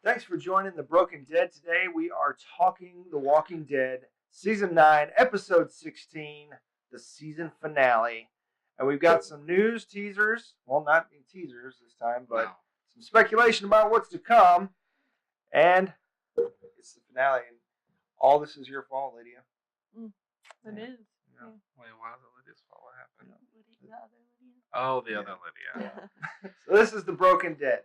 Thanks for joining The Broken Dead today. We are talking The Walking Dead, Season 9, Episode 16, the season finale. And we've got some news teasers. Well, not teasers this time, but some speculation about what's to come. And it's the finale. And all this is your fault, Lydia. It is. Yeah. Wait, why is it Lydia's fault? What happened? The other Lydia. Oh, the other Lydia. So this is The Broken Dead.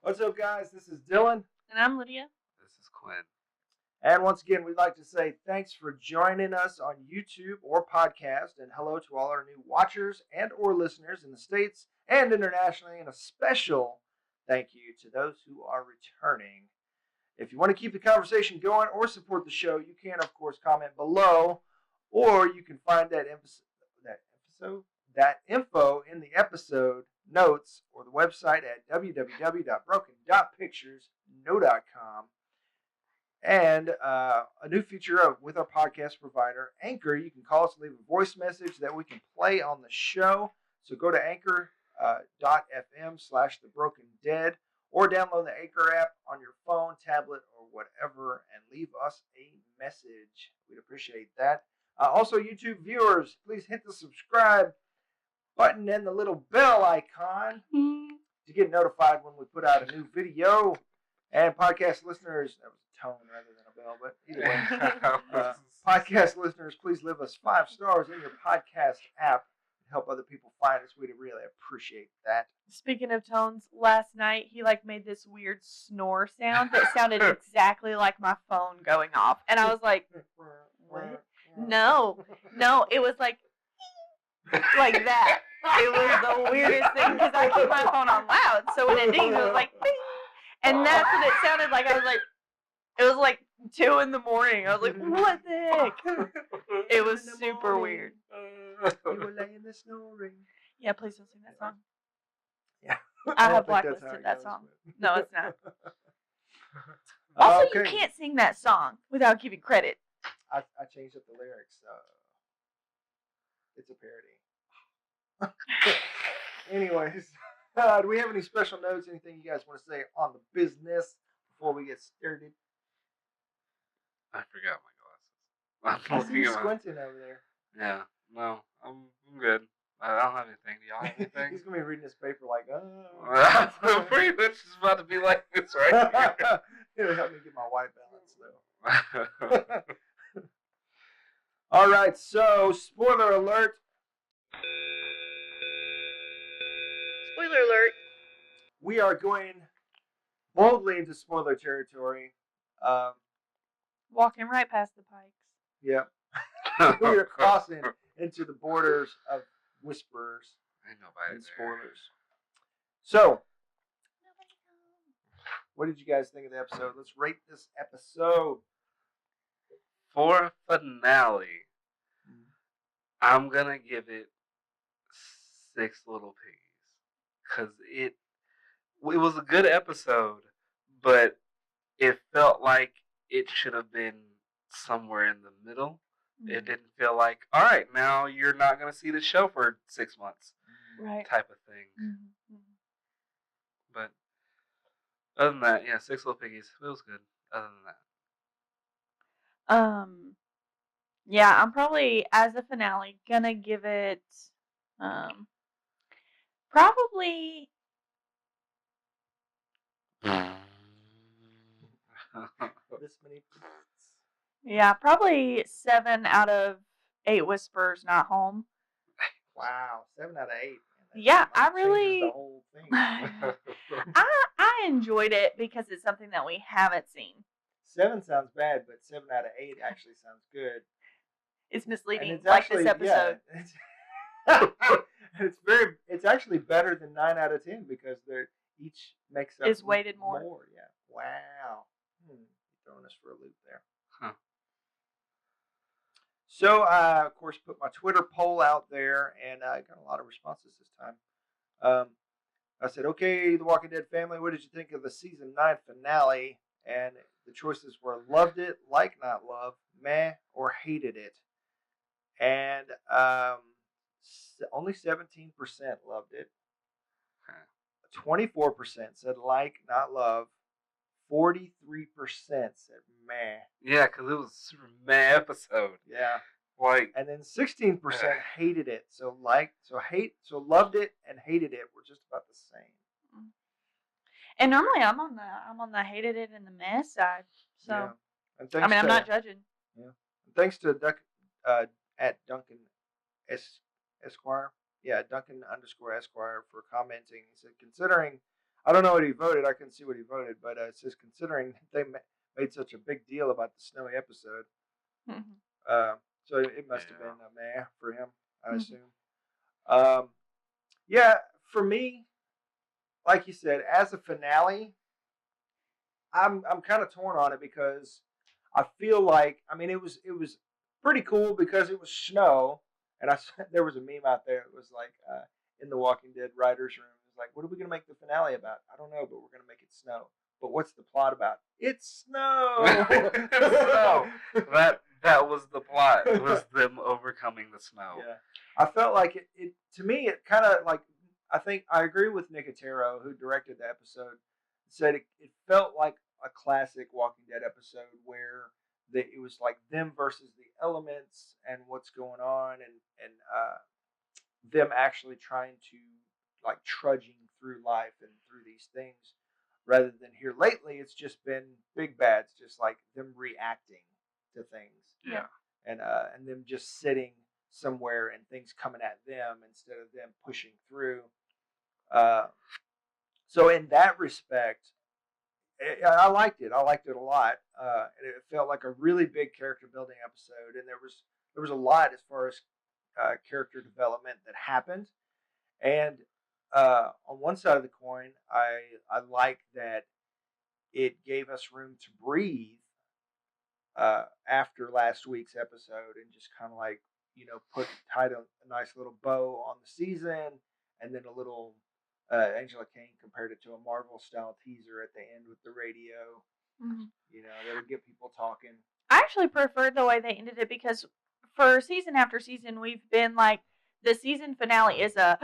What's up, guys? This is Dylan. And I'm Lydia. This is Quin. And once again, we'd like to say thanks for joining us on YouTube or podcast, and hello to all our new watchers and or listeners in the States and internationally, and a special thank you to those who are returning. If you want to keep the conversation going or support the show, you can, of course, comment below, or you can find that info in the episode notes or the website at www.broken.picturesno.com. And a new feature with our podcast provider, Anchor. You can call us and leave a voice message that we can play on the show. So go to anchor.fm/thebrokendead or download the Anchor app on your phone, tablet, or whatever, and leave us a message. We'd appreciate that. Also, YouTube viewers, please hit the subscribe button and the little bell icon to get notified when we put out a new video. And podcast listeners, that was a tone rather than a bell, but either way, podcast listeners, please leave us 5 stars in your podcast app to help other people find us. We'd really appreciate that. Speaking of tones, last night he made this weird snore sound that sounded exactly like my phone going off, and I was like, "What? No, it was like that." It was the weirdest thing because I keep my phone on loud, so when it dings, it was like, "Bing." And that's what it sounded like. I was like, it was like 2 a.m. I was like, what the heck? It was super weird. You were laying there snoring. Yeah, please don't sing that song. Yeah. I have blacklisted that song. No, it's not. Also, you can't sing that song without giving credit. I changed up the lyrics. It's a parody. Anyways. Do we have any special notes? Anything you guys want to say on the business before we get started? I forgot my glasses. I see you squinting over there. Yeah, no, I'm good. I don't have anything. Do y'all have anything? He's gonna be reading this paper like, I'm pretty much just about to be like this right here. It'll help me get my white balance though. All right, so spoiler alert. Spoiler alert. We are going boldly into spoiler territory. Walking right past the pikes. Yep. We are crossing into the borders of whispers and spoilers. So, what did you guys think of the episode? Let's rate this episode. For finale, I'm going to give it 6 little piggies. Because it was a good episode, but it felt like it should have been somewhere in the middle. Mm-hmm. It didn't feel like, all right, now you're not going to see the show for 6 months, right? Type of thing. Mm-hmm. But other than that, yeah, 6 little piggies. It was good. Other than that, yeah, I'm probably as a finale gonna give it, probably. This many. Yeah, probably 7 out of 8 whispers not home. Wow, 7 out of 8. Yeah, I really. The whole thing. I enjoyed it because it's something that we haven't seen. 7 sounds bad, but 7 out of 8 actually sounds good. It's misleading, it's like actually, this episode. Yeah, it's actually better than 9 out of 10 because they're each makes up. Is weighted more. Yeah. Wow. Throwing us for a loop there. Huh. So I, of course, put my Twitter poll out there, and I got a lot of responses this time. I said, okay, The Walking Dead family, what did you think of the season 9 finale? And the choices were loved it, like not love, meh, or hated it. And only 17% loved it. 24% said like, not love. 43% said meh. Yeah, because it was a super meh episode. Yeah. Like, and then 16% hated it. So loved it and hated it were just about the same. And normally I'm on the hated it and the meh side. So yeah. And I mean, I'm not judging. Yeah. And thanks to at Duncan Esquire. Yeah, Duncan _ Esquire for commenting. He said, considering, I don't know what he voted. I couldn't see what he voted, but it says considering they made such a big deal about the snowy episode. So it must have been a meh for him, I assume. Yeah, for me, like you said, as a finale, I'm kind of torn on it because I feel like, I mean, it was pretty cool because it was snow, and there was a meme out there. It was like in the Walking Dead writers' room. It was like, what are we gonna make the finale about? I don't know, but we're gonna make it snow. But what's the plot about? It's snow. Snow. That was the plot. It was them overcoming the snow. Yeah, I felt like it to me. It kind of like, I think I agree with Nicotero, who directed the episode. Said it felt like a classic Walking Dead episode where it was like them versus the elements and what's going on, and them actually trying to, like, trudging through life and through these things, rather than here lately it's just been big bads, just like them reacting to things. Yeah. And them just sitting somewhere and things coming at them instead of them pushing through. So in that respect, I liked it. I liked it a lot. And it felt like a really big character building episode, and there was a lot as far as character development that happened. And on one side of the coin, I like that it gave us room to breathe after last week's episode, and just kind of like, tied a nice little bow on the season, and then a little Angela Kane compared it to a Marvel style teaser at the end with the radio. That would get people talking. I actually preferred the way they ended it because for season after season we've been like, the season finale is a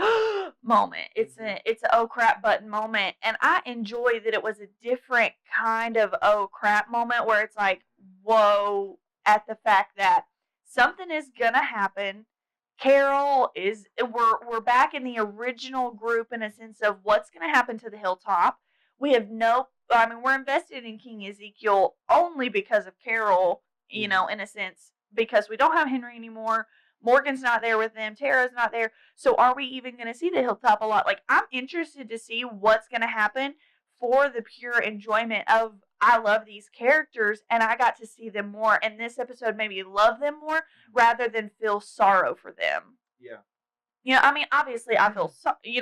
moment. It's a oh crap button moment, and I enjoy that it was a different kind of oh crap moment where it's like, whoa, at the fact that something is gonna happen. Carol we're back in the original group in a sense of what's gonna happen to the hilltop. We're invested in King Ezekiel only because of Carol, in a sense, because we don't have Henry anymore. Morgan's not there with them. Tara's not there. So are we even going to see the hilltop a lot? Like, I'm interested to see what's going to happen for the pure enjoyment of, I love these characters and I got to see them more. And this episode made me love them more rather than feel sorrow for them. Yeah. Obviously I feel,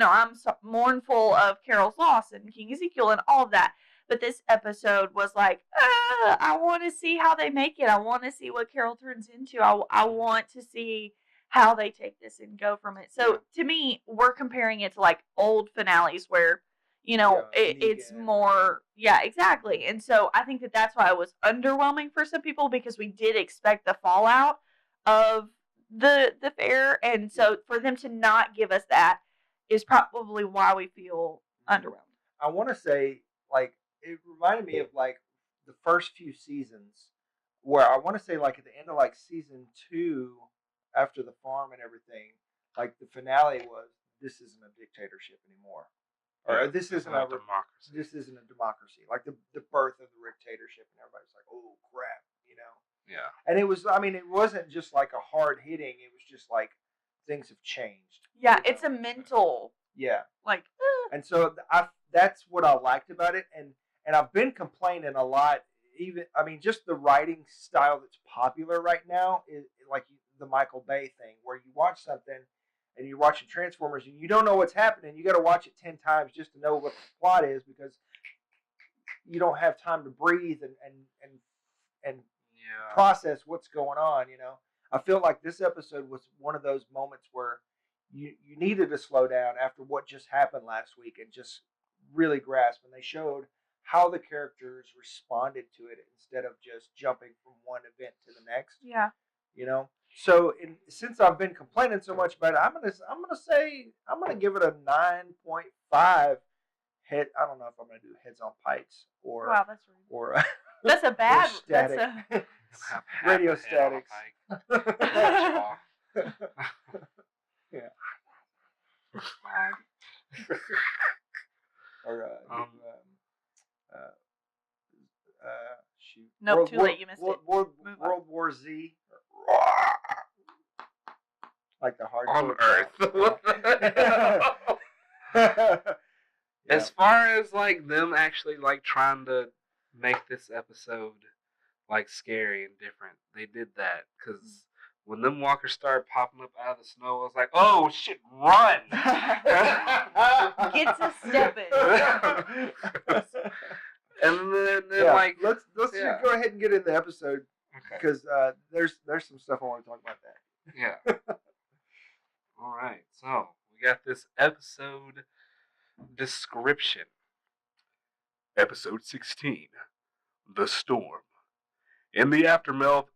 I'm mournful of Carol's loss and King Ezekiel and all of that. But this episode was like, I want to see how they make it. I want to see what Carol turns into. I want to see how they take this and go from it. So to me, we're comparing it to like old finales where, it's more, exactly. And so I think that's why it was underwhelming for some people, because we did expect the fallout of the fair. And so for them to not give us that is probably why we feel underwhelmed. I want to say, like, it reminded me of like the first few seasons, where I want to say like at the end of like season 2, after the farm and everything, like the finale was, this isn't a dictatorship anymore, or this isn't a democracy. This isn't a democracy. Like the birth of the dictatorship, and everybody's like, oh crap, Yeah. And it was, it wasn't just like a hard hitting. It was just like things have changed. Yeah, it's a mental. Yeah. Like. And so that's what I liked about it, and I've been complaining a lot. Even, just the writing style that's popular right now is like the Michael Bay thing, where you watch something and you're watching Transformers and you don't know what's happening. You got to watch it 10 times just to know what the plot is, because you don't have time to breathe and process what's going on. I feel like this episode was one of those moments where you needed to slow down after what just happened last week and just really grasp. And they showed how the characters responded to it instead of just jumping from one event to the next. Yeah. So since I've been complaining so much about it, I'm gonna give it a 9.5. head. I don't know if I'm gonna do heads on pikes or Wow, that's rude. or That's a bad. static. That's a Radio statics. Yeah. Or shoot. Nope, too late. You missed it. World Move on. War Z. Like the hard On Earth. Yeah. As far as like them actually like trying to make this episode like scary and different, they did that because when them walkers started popping up out of the snow, I was like, "Oh shit, run!" Get to stepping. And then Yeah, like let's just go ahead and get in the episode okay. because there's some stuff I want to talk about that. Yeah. All right. So we got this episode description. Episode 16, The Storm. In the aftermath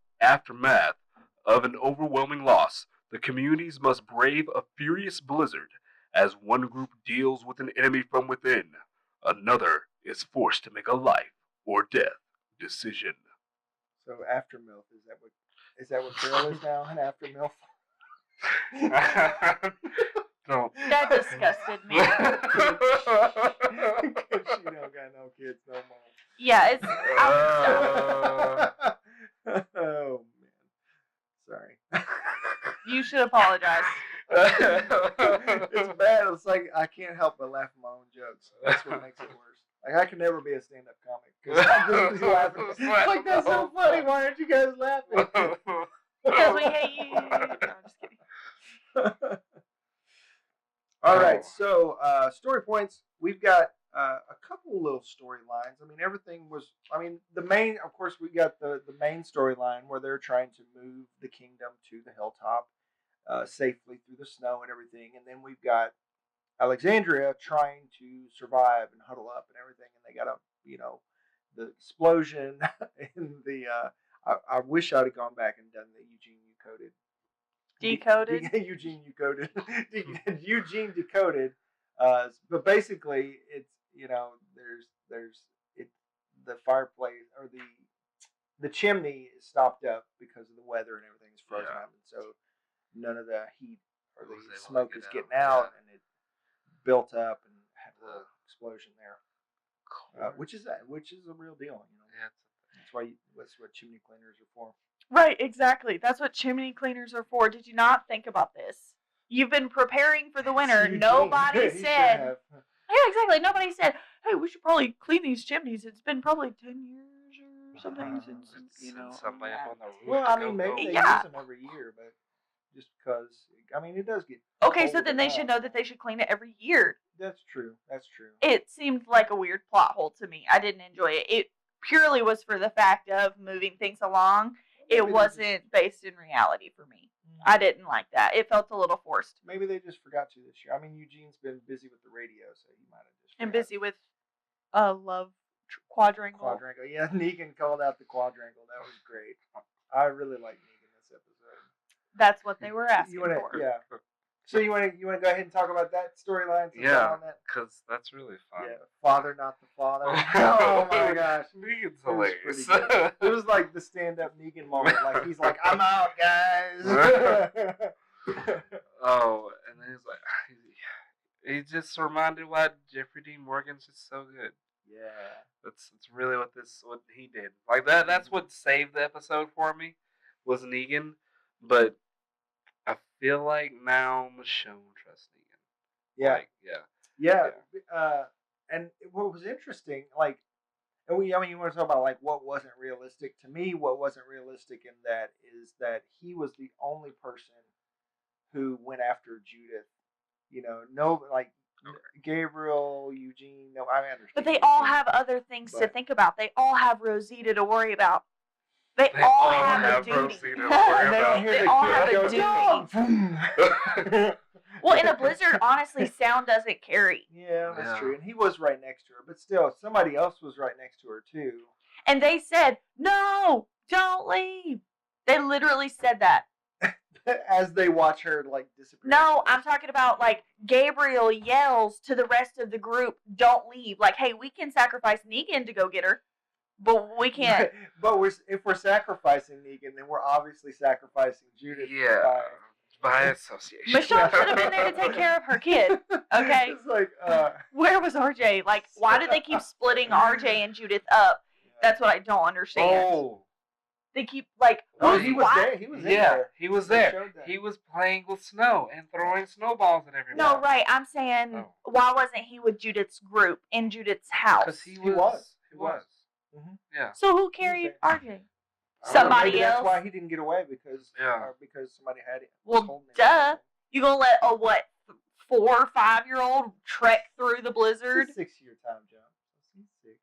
of an overwhelming loss, the communities must brave a furious blizzard. As one group deals with an enemy from within, another is forced to make a life or death decision. So after MILF, is that what Carol is now? An after MILF? Don't. That disgusted me. Because she don't got no kids no more. Yeah, it's. Oh man, sorry. You should apologize. It's bad. It's like I can't help but laugh at my own jokes. That's what makes it worse. Like I can never be a stand-up comic because I'm just laughing. Like that's so funny. Why aren't you guys laughing? Because we hate you. No, I'm just kidding. All right, so story points. We've got a couple little storylines. I mean, everything was. I mean, the main. Of course, we got the main storyline where they're trying to move the kingdom to the hilltop safely through the snow and everything. And then we've got Alexandria trying to survive and huddle up and everything. And they got the explosion in the. I wish I'd have gone back and done the Eugene Decoded. Eugene Decoded. Eugene Decoded. But basically, it's there's the fireplace or the chimney is stopped up because of the weather and everything's frozen up, and so none of the heat or the smoke is getting out, and it built up and had a little explosion there, which is a real deal. Yeah, that's what chimney cleaners are for. Right, exactly. That's what chimney cleaners are for. Did you not think about this? You've been preparing for the winter. Nobody said. Yeah, exactly. Nobody said, "Hey, we should probably clean these chimneys." It's been probably 10 years or something since somebody up on the roof. Well, I mean, maybe they use them every year, but just because it does get. Okay, so then they should know that they should clean it every year. That's true. It seemed like a weird plot hole to me. I didn't enjoy it. It purely was for the fact of moving things along. It wasn't based in reality for me. I didn't like that. It felt a little forced. Maybe they just forgot to this year. I mean, Eugene's been busy with the radio, so he might have just. And busy with love quadrangle. Yeah, Negan called out the quadrangle. That was great. I really like Negan this episode. That's what they were asking for. Yeah. So you want to go ahead and talk about that storyline? Yeah, because that's really fun. Yeah, father, not the father. Oh my gosh, Negan's hilarious. It was like the stand-up Negan moment. Like he's like, "I'm out, guys." Oh, and then he's like, he just reminded why Jeffrey Dean Morgan's just so good. Yeah, that's really what he did. Like that. That's what saved the episode for me was Negan, but. I feel like now Michonne trusts Negan. Yeah. Yeah. And what was interesting, like, and you want to talk about like what wasn't realistic to me. What wasn't realistic in that is that he was the only person who went after Judith. No, like Gabriel, Eugene. No, I understand. But they all have other things to think about. They all have Rosita to worry about. They all have a duty. They all have a duty. Well, in a blizzard, honestly, sound doesn't carry. Yeah, that's true. And he was right next to her, but still, somebody else was right next to her too. And they said, "No, don't leave." They literally said that. as they watch her like disappear. No, I'm talking about like Gabriel yells to the rest of the group, "Don't leave!" Like, hey, we can sacrifice Negan to go get her, but we can't. But if we're sacrificing Negan, then we're obviously sacrificing Judith. Yeah. By association. Michonne should have been there to take care of her kid. Okay. It's like, where was RJ? Like, why do they keep splitting RJ and Judith up? That's what I don't understand. Oh. They keep like. Oh, he was there. He was in there. He was there. He was playing with snow and throwing snowballs at everyone. No, right. I'm saying, why wasn't he with Judith's group in Judith's house? Because he was. Mm-hmm. Yeah. So who carried RJ? Somebody maybe else. That's why he didn't get away because somebody had it. Well, duh. You gonna let a 4 or 5-year-old trek through the blizzard? It's a 6-year time jump. He's 6.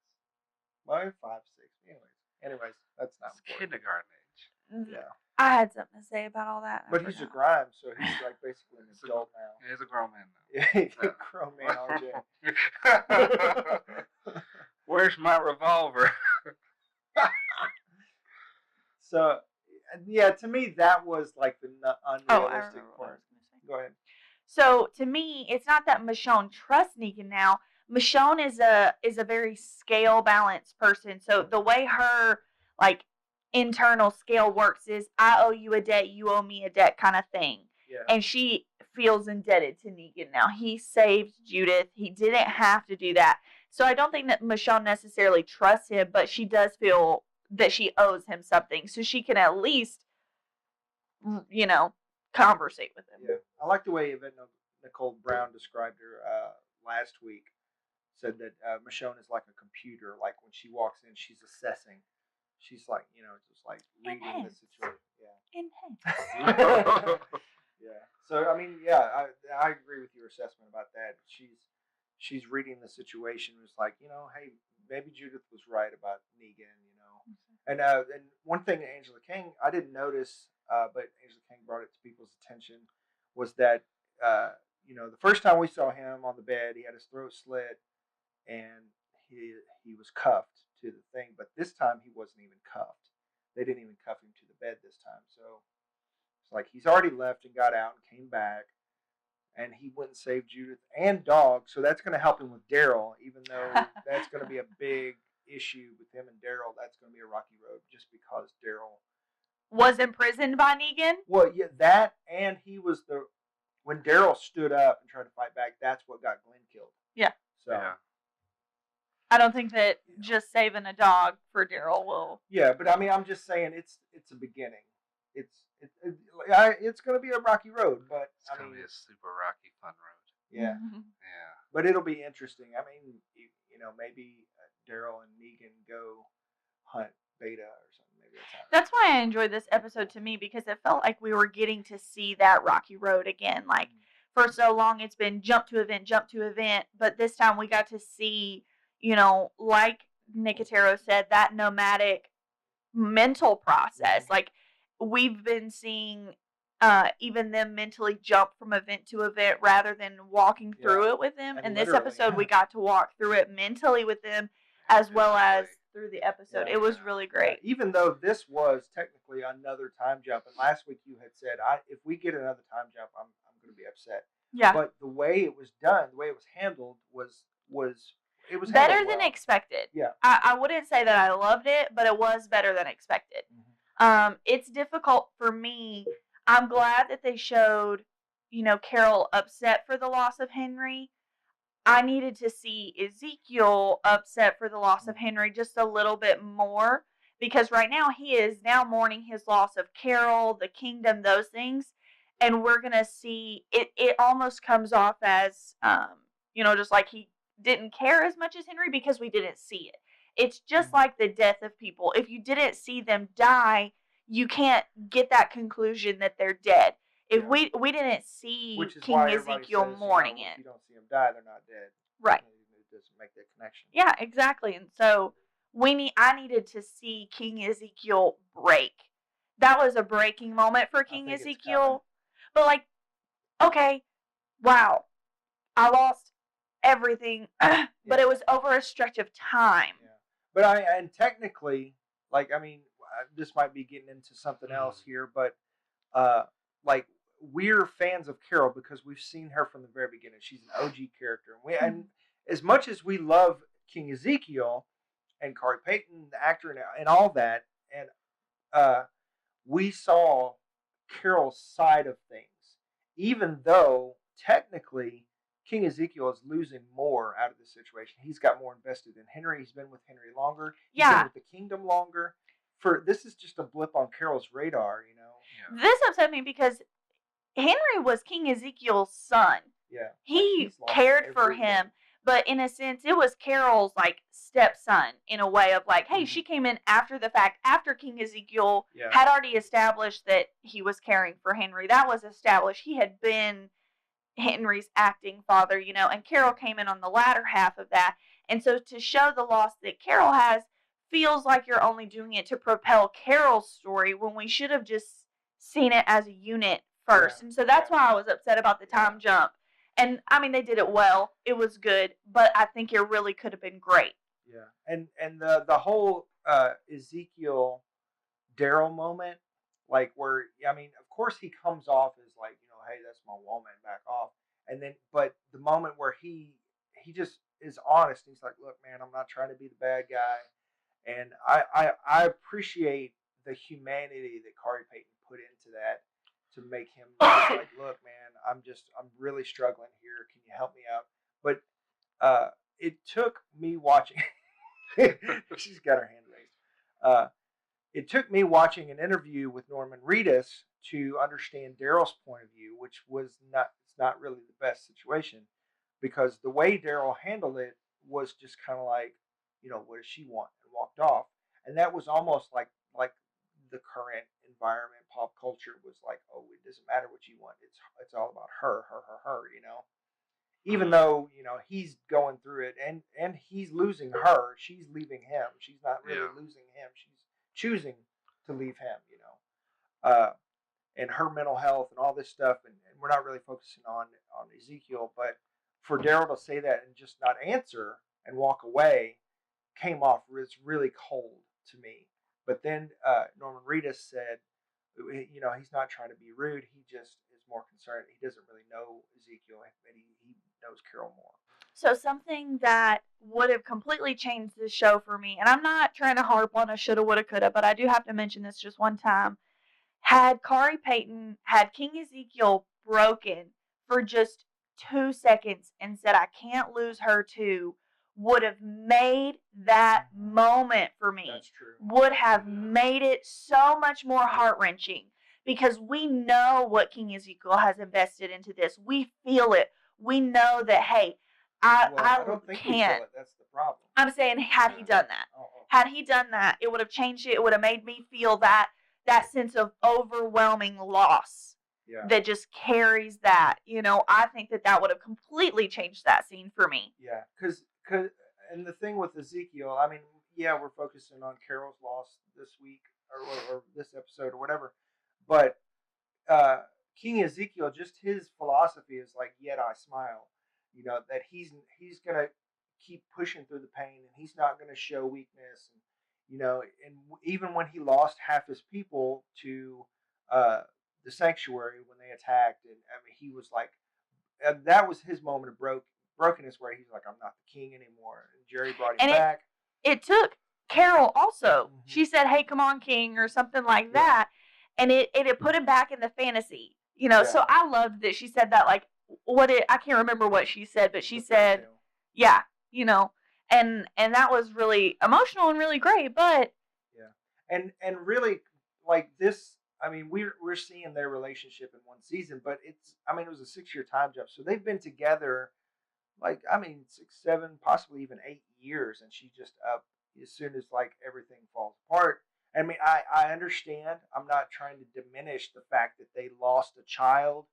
Well, 5, 6. Anyways, that's not kindergarten age. Yeah. I had something to say about all that. But he's a grime, so he's like basically an adult now. He's a grown man now. Yeah, he's a grown man, RJ. Where's my revolver? So, yeah, to me that was like the unrealistic part. Go ahead. So to me, it's not that Michonne trusts Negan now. Michonne is a very scale balanced person. So the way her like internal scale works is I owe you a debt, you owe me a debt kind of thing. Yeah. And she feels indebted to Negan now. He saved Judith. He didn't have to do that. So I don't think that Michonne necessarily trusts him, but she does feel that she owes him something. So she can at least, conversate with him. Yeah. I like the way Yvette Nicole Brown described her last week. Said that Michonne is like a computer. Like when she walks in, she's assessing. She's like, just like reading the situation. Yeah. Yeah. So I mean, yeah, I agree with your assessment about that. She's reading the situation. It's like, hey, maybe Judith was right about Negan. And one thing that Angela King, I didn't notice, but Angela King brought it to people's attention, was that the first time we saw him on the bed, he had his throat slit, and he was cuffed to the thing. But this time he wasn't even cuffed. They didn't even cuff him to the bed this time. So it's like he's already left and got out and came back, and he went and saved Judith and Dog. So that's going to help him with Daryl, even though that's going to be a big issue with him and Daryl. That's going to be a rocky road just because Daryl was imprisoned by Negan. Well, yeah, that, and he was when Daryl stood up and tried to fight back, that's what got Glenn killed. Yeah. So I don't think that just saving a dog for Daryl will. Yeah, but I mean, I'm just saying it's a beginning. It's going to be a rocky road, but it's going to be a super rocky fun road. Yeah. Mm-hmm. Yeah. But it'll be interesting. I mean, maybe Daryl and Negan go hunt Beta or something. Maybe that's why I enjoyed this episode to me, because it felt like we were getting to see that rocky road again. Like for so long, it's been jump to event, but this time we got to see, like Nicotero said, that nomadic mental process. Like we've been seeing even them mentally jump from event to event rather than walking through it with them. And this episode, we got to walk through it mentally with them as well as through the episode. It was really great. Yeah, even though this was technically another time jump, and last week you had said, if we get another time jump, I'm going to be upset. Yeah. But the way it was done, the way it was handled was better than expected. Yeah. I wouldn't say that I loved it, but it was better than expected. Mm-hmm. It's difficult for me. I'm glad that they showed, Carol upset for the loss of Henry. I needed to see Ezekiel upset for the loss of Henry just a little bit more, because right now he is now mourning his loss of Carol, the kingdom, those things. And we're going to see it almost comes off as, just like he didn't care as much as Henry because we didn't see it. It's just like the death of people. If you didn't see them die, you can't get that conclusion that they're dead. If we didn't see King Ezekiel mourning it. If you don't see them die, they're not dead. Right. It doesn't make that connection. Yeah, exactly. And so I needed to see King Ezekiel break. That was a breaking moment for King Ezekiel. But okay, wow, I lost everything, but it was over a stretch of time. Yeah. But and technically, this might be getting into something else here, but like we're fans of Carol because we've seen her from the very beginning. She's an OG character, and as much as we love King Ezekiel and Corey Payton, the actor, and all that, and we saw Carol's side of things, even though technically King Ezekiel is losing more out of the situation. He's got more invested in Henry. He's been with Henry longer. He's been with the kingdom longer. This is just a blip on Carol's radar, you know. Yeah. This upset me because Henry was King Ezekiel's son. Yeah. He cared for him, but in a sense, it was Carol's like stepson in a way of like, hey, she came in after the fact, after King Ezekiel had already established that he was caring for Henry. That was established. He had been Henry's acting father, you know, and Carol came in on the latter half of that. And so to show the loss that Carol has feels like you're only doing it to propel Carol's story when we should have just seen it as a unit first. And so that's why I was upset about the time jump. And I mean, they did it well. It was good, but I think it really could have been great. Yeah, and the whole Ezekiel Daryl moment, like where I mean, of course he comes off as like, you know, hey, that's my woman, back off. And then, but the moment where he just is honest, he's like, look, man, I'm not trying to be the bad guy, and I appreciate the humanity that Corey Payton put into that to make him like, look, man, I'm really struggling here. Can you help me out? But it took me watching. She's got her hand raised. It took me watching an interview with Norman Reedus to understand Daryl's point of view, which was not really the best situation, because the way Daryl handled it was just kind of like, you know, what does she want, and walked off. And that was almost like the current environment, pop culture was like, oh, it doesn't matter what you want. It's all about her, you know. Even though, you know, he's going through it and he's losing her, she's leaving him. She's not really losing him. She's choosing to leave him, you know. And her mental health and all this stuff, and we're not really focusing on Ezekiel, but for Daryl to say that and just not answer and walk away came off as really cold to me. But then Norman Reedus said, you know, he's not trying to be rude. He just is more concerned. He doesn't really know Ezekiel, but he knows Carol more. So something that would have completely changed this show for me, and I'm not trying to harp on a shoulda, woulda, coulda, but I do have to mention this just one time. Had Corey Payton, had King Ezekiel broken for just 2 seconds and said, I can't lose her too, would have made that moment for me. That's true. Would have made it so much more heart-wrenching, because we know what King Ezekiel has invested into this. We feel it. We know that, hey, I don't think can't. We feel it. That's the problem. I'm saying, had he done that, had he done that, it would have changed it. It would have made me feel that sense of overwhelming loss that just carries that. You know, I think that would have completely changed that scene for me. Yeah, because and the thing with Ezekiel, I mean, yeah, we're focusing on Carol's loss this week or this episode or whatever, but King Ezekiel, just his philosophy is like, yet I smile. You know, that he's gonna keep pushing through the pain, and he's not gonna show weakness. And you know, and even when he lost half his people to the sanctuary when they attacked, and I mean, he was like, that was his moment of brokenness, where he's like, I'm not the king anymore. And Jerry brought him back. It took Carol also. Mm-hmm. She said, hey, come on, king, or something like that. And it put him back in the fantasy, you know. So I loved that she said that, like, I can't remember what she said, but she said, yeah, you know, and that was really emotional and really great. But and really, like, this, I mean, we're seeing their relationship in one season, but it was a 6-year time jump, so they've been together, like, 6, 7, possibly even 8 years, and she just up as soon as like everything falls apart. I mean, I understand. I'm not trying to diminish the fact that they lost a child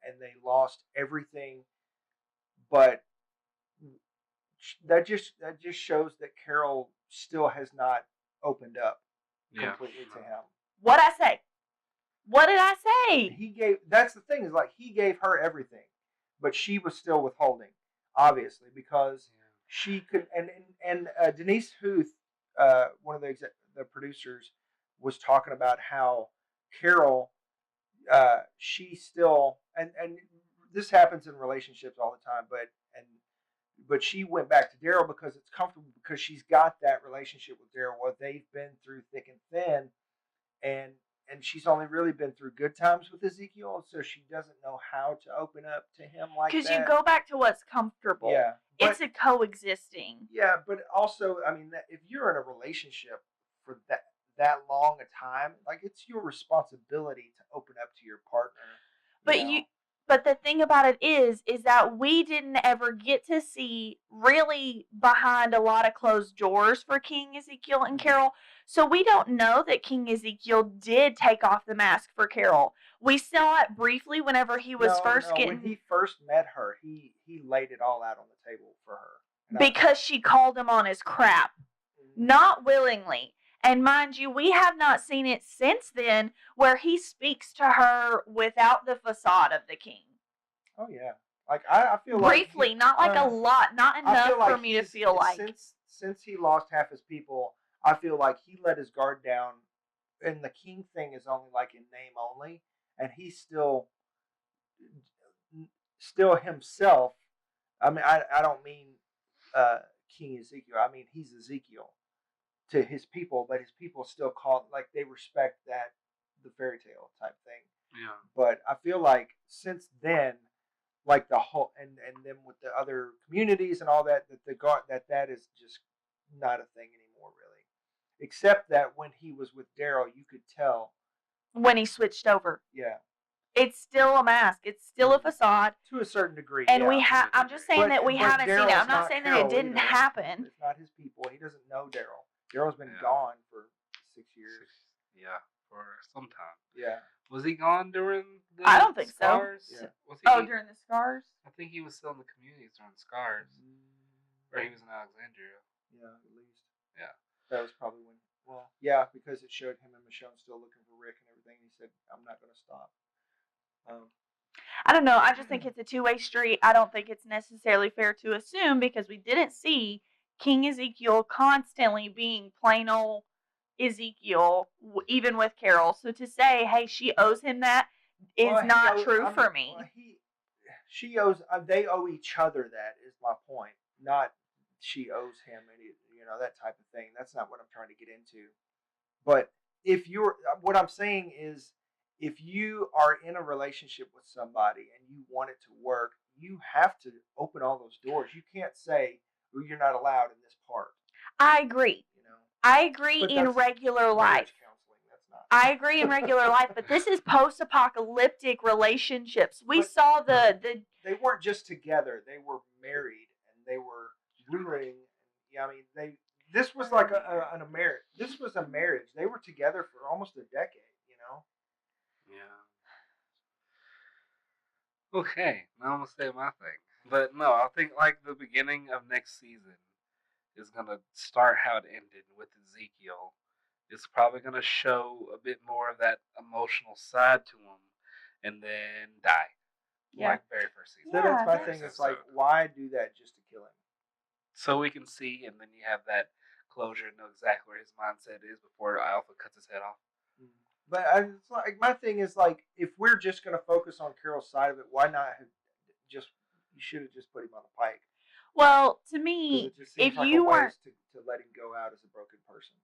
and they lost everything, but that just shows that Carol still has not opened up completely to him. What'd I say? What did I say? That's the thing, is like, he gave her everything, but she was still withholding, obviously, because she could. And Denise Huth, one of the producers, was talking about how Carol, she still and this happens in relationships all the time, but she went back to Daryl because it's comfortable because she's got that relationship with Daryl where they've been through thick and thin, and she's only really been through good times with Ezekiel, so she doesn't know how to open up to him like that. Because you go back to what's comfortable. Yeah, it's a coexisting. Yeah, but also, I mean, if you're in a relationship for that long a time, like it's your responsibility to open up to your partner. But the thing about it is that we didn't ever get to see really behind a lot of closed doors for King Ezekiel and Carol. So we don't know that King Ezekiel did take off the mask for Carol. We saw it briefly whenever he was when he first met her, he laid it all out on the table for her. Because she called him on his crap. Not willingly. And mind you, we have not seen it since then where he speaks to her without the facade of the king. Oh, yeah. Like, I feel briefly, like... not like a lot, not enough for me to feel like... Since he lost half his people, I feel like he let his guard down, and the king thing is only like in name only, and he's still himself. I mean, I don't mean King Ezekiel. I mean, he's Ezekiel to his people, but his people still call, like, they respect that, the fairy tale type thing. Yeah. But I feel like since then, like the whole, and then with the other communities and all that, that is just not a thing anymore, really. Except that when he was with Daryl, you could tell. When he switched over. Yeah. It's still a mask. It's still a facade. To a certain degree. And I'm just saying that we haven't seen it. I'm not saying that it didn't happen. It's not his people. He doesn't know Daryl. Daryl's been gone for 6 years. Yeah, for some time. Yeah. Was he gone during the I don't think Scars? So. Yeah. During the Scars? I think he was still in the communities during Scars. Or he was in Alexandria. Yeah, at least. Yeah. That was probably when, yeah, because it showed him and Michonne still looking for Rick and everything. He said, I'm not going to stop. I don't know. I just think it's a two-way street. I don't think it's necessarily fair to assume because we didn't see King Ezekiel constantly being plain old Ezekiel, even with Carol. So to say, hey, she owes him that is not true for me. She owes. They owe each other. That is my point. Not she owes him any. That type of thing. That's not what I'm trying to get into. But what I'm saying is, if you are in a relationship with somebody and you want it to work, you have to open all those doors. You can't say, well, you're not allowed in this part. I agree. I agree in regular life. I agree in regular life, but this is post-apocalyptic relationships. We saw the... They weren't just together. They were married, and they were ruling. Yeah, I mean, this was like a marriage. This was a marriage. They were together for almost a decade, Yeah. Okay, now I'm going to say my thing. But no, I think like the beginning of next season is going to start how it ended with Ezekiel. It's probably going to show a bit more of that emotional side to him and then die. Yeah. Like very first season. So that's my thing. It's like, why do that just to kill him? So we can see, and then you have that closure and know exactly where his mindset is before Alpha cuts his head off. But it's like, my thing is like, if we're just going to focus on Carol's side of it, why not you should have just put him on the pike. Well, to me, if like you weren't to let him go out as a broken person.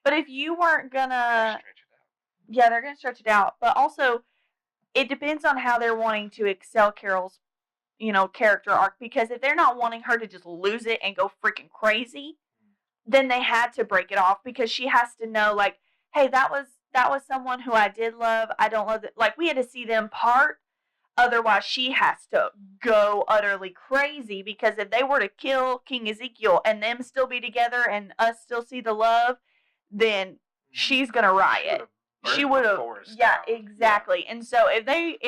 But if you weren't gonna stretch it out. Yeah, they're gonna stretch it out. But also it depends on how they're wanting to excel Carol's, character arc. Because if they're not wanting her to just lose it and go freaking crazy, then they had to break it off because she has to know, like, hey, that was someone who I did love. I don't love it. Like, we had to see them part. Otherwise, she has to go utterly crazy because if they were to kill King Ezekiel and them still be together and us still see the love, then she's gonna riot. She would have. Yeah, exactly. Yeah. And so if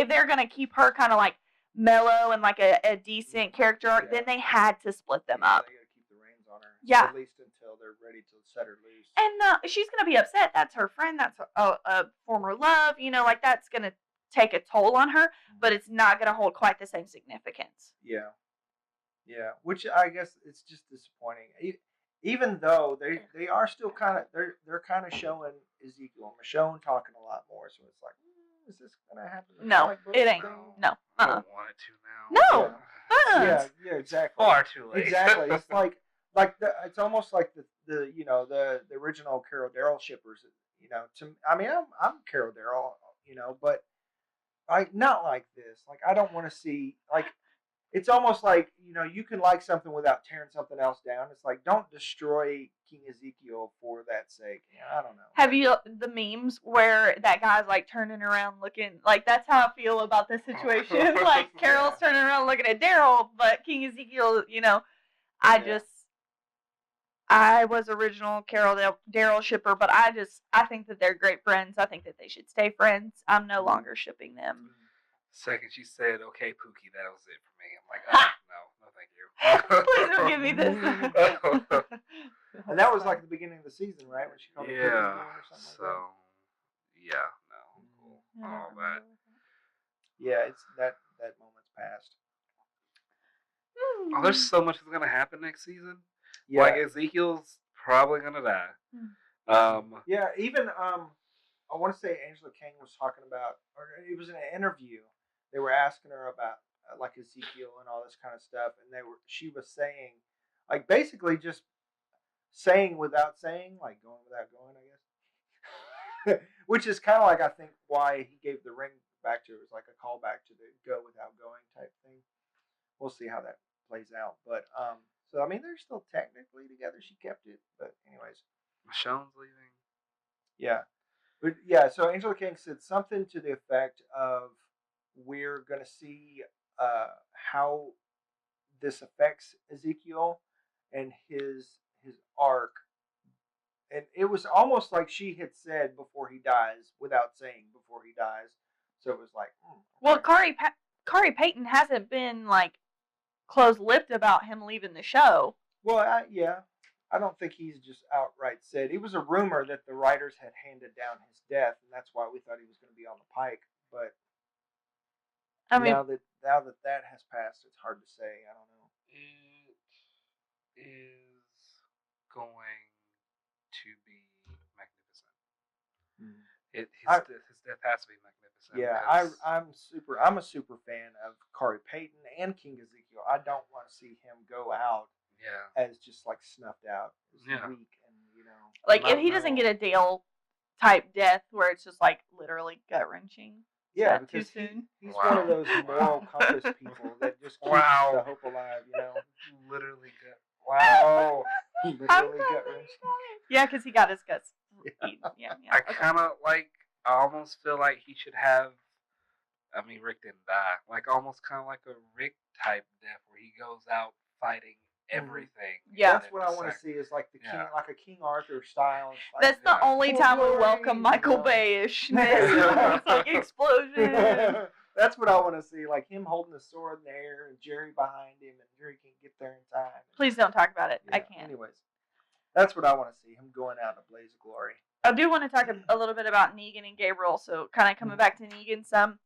they're gonna keep her kind of like mellow and like a decent character arc, then they had to split them up. They gotta keep the reins on her. Yeah. At least until they're ready to set her loose. And she's gonna be upset. That's her friend. That's a former love. Like that's gonna take a toll on her, but it's not going to hold quite the same significance. Yeah. Which I guess it's just disappointing. Even though they are still kind of they're kind of showing Ezekiel and Michonne talking a lot more, so it's like Is this gonna happen? In No, comic book it ain't. thing? No. I don't want it to now. No. Yeah, exactly. Far too late. Exactly. It's it's almost like the original Carol Darrell shippers. I'm Carol Darrell, but like not like this. Like I don't want to see like. It's almost like you can like something without tearing something else down. It's like don't destroy King Ezekiel for that sake. I don't know. Have you the memes where that guy's like turning around looking like that's how I feel about this situation? Like Carol's turning around looking at Daryl, but King Ezekiel, I was original Carol Daryl shipper, but I think that they're great friends. I think that they should stay friends. I'm no longer shipping them. Second she said, "Okay, Pookie," that was it for me. I'm like, no, thank you. Please don't give me this. And that was like the beginning of the season, right? When she called him Yeah. or something like that. Yeah, no, cool. All that. Yeah, it's that moment's past. Oh, there's so much that's gonna happen next season. Yeah. Like Ezekiel's probably gonna die. Yeah, even I want to say Angela King was talking about, or it was in an interview. They were asking her about like Ezekiel and all this kind of stuff, and she was saying, like basically just saying without saying, like going without going, I guess. Which is kind of like I think why he gave the ring back to her. It was like a callback to the go without going type thing. We'll see how that plays out, but so I mean they're still technically together. She kept it, but anyways. Michonne's leaving. Yeah. But yeah, so Angela King said something to the effect of we're going to see how this affects Ezekiel and his arc. And it was almost like she had said before he dies without saying before he dies. So it was like, well, Kari Payton hasn't been like close-lipped about him leaving the show. Well, yeah. I don't think he's just outright said. It was a rumor that the writers had handed down his death, and that's why we thought he was going to be on the pike. But now that has passed, it's hard to say. I don't know. It is going to be magnificent. His death has to be magnificent. Yeah, I'm a super fan of Kari Payton and King Ezekiel. I don't want to see him go out. Yeah. As just like snuffed out, weak, and like if he doesn't get a Dale type death where it's just like literally gut wrenching. Yeah, too because soon. He's one of those moral compass people that just keeps the hope alive. Literally gut. Wow. Literally gut wrenching. Yeah, because he got his guts eaten. Yeah. I kind of I almost feel like he should have. I mean, Rick didn't die. Like almost kind of like a Rick type death where he goes out fighting everything. Yeah, that's what I want to see is like the king, like a King Arthur style. That's the only time we welcome Michael Bay-ishness. It's like explosion. That's what I want to see, like him holding the sword in the air and Jerry behind him, and Jerry can't get there in time. Please don't talk about it. I can't. Anyways, that's what I want to see, him going out in a blaze of glory. I do want to talk a little bit about Negan and Gabriel. So kind of coming back to Negan some.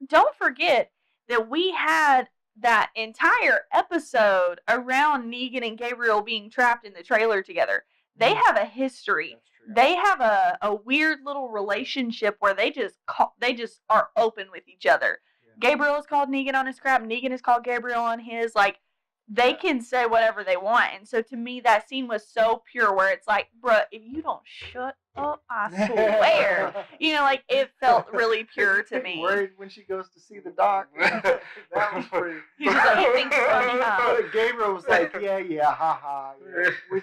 Don't forget that we had that entire episode around Negan and Gabriel being trapped in the trailer together. They have a history. They have a weird little relationship where they just are open with each other. Yeah. Gabriel is called Negan on his crap. Negan is called Gabriel on his. Like, they can say whatever they want. And so to me, that scene was so pure where it's like, bruh, if you don't shut up, I swear. Like, it felt really pure to me. Worried when she goes to see the doc. That was pretty. He's just like, you think it's funny, huh? Gabriel was like, yeah, haha.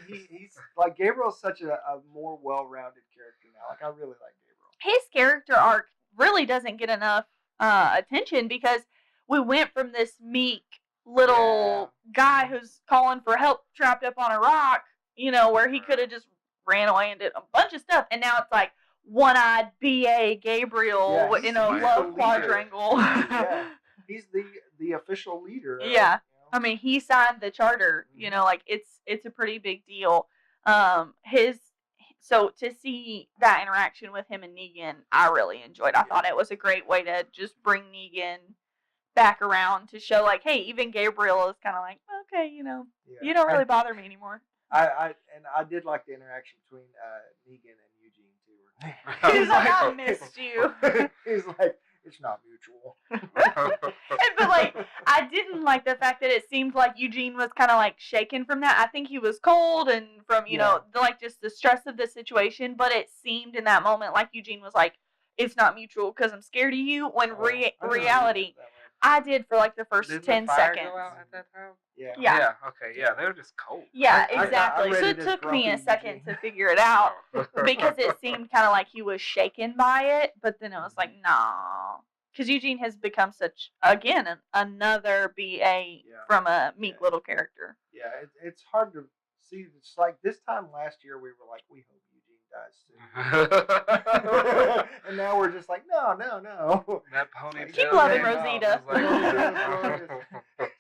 He's like, Gabriel's such a more well-rounded character now. Like, I really like Gabriel. His character arc really doesn't get enough attention because we went from this meek little guy who's calling for help trapped up on a rock, where he could have just ran away and did a bunch of stuff, and now it's like one-eyed BA Gabriel in a love quadrangle. He's the official leader. Yeah. I mean, he signed the charter, like it's a pretty big deal. So to see that interaction with him and Negan, I really enjoyed. I thought it was a great way to just bring Negan back around to show like, hey, even Gabriel is kind of like, okay, you don't really bother me anymore. I did like the interaction between Negan and Eugene too, where He's like, I missed you. He's like, it's not mutual. But like, I didn't like the fact that it seemed like Eugene was kind of like shaken from that. I think he was cold and from like just the stress of the situation. But it seemed in that moment like Eugene was like, it's not mutual because I'm scared of you. When reality, I did for like the first Didn't 10 the fire seconds. Go out at that time? Yeah. Yeah. Okay. Yeah, they were just cold. Yeah, I exactly. So rated it as took me a grumpy second Eugene. to figure it out because it seemed kind of like he was shaken by it. But then it was like, nah. Because Eugene has become such, again, another BA from a meek little character. Yeah, it's hard to see. It's like this time last year we were like, we hope Eugene dies soon. And now we're just like, no. That ponytail. Keep loving Rosita.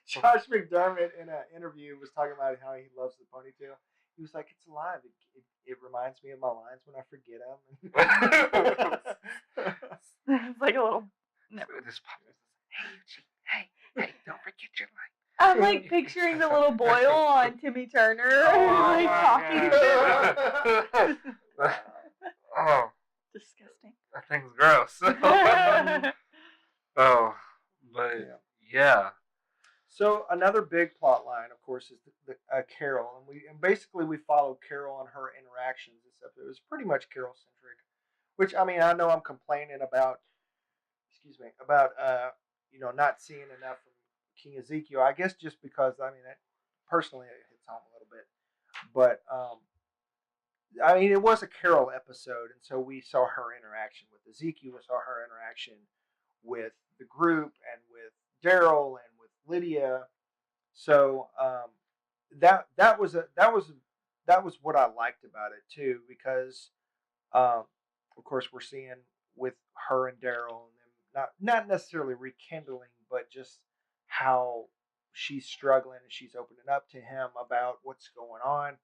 Josh McDermott in an interview was talking about how he loves the ponytail. He was like, it's alive. It reminds me of my lines when I forget them. It's like a little... Hey, don't forget your line. I'm like picturing the little boil on Timmy Turner, like talking to him. Oh, disgusting. That thing's gross. Oh, but yeah. So another big plot line, of course, is the Carol, and basically we followed Carol and her interactions and stuff. It was pretty much Carol centric, which I mean I know I'm complaining about. Not seeing enough from King Ezekiel. I guess just because I mean personally it hits home a little bit, but I mean it was a Carol episode, and so we saw her interaction with Ezekiel. We saw her interaction with the group and with Daryl and with Lydia. So that was what I liked about it too, because of course we're seeing with her and Daryl and them not necessarily rekindling, but just how she's struggling and she's opening up to him about what's going on,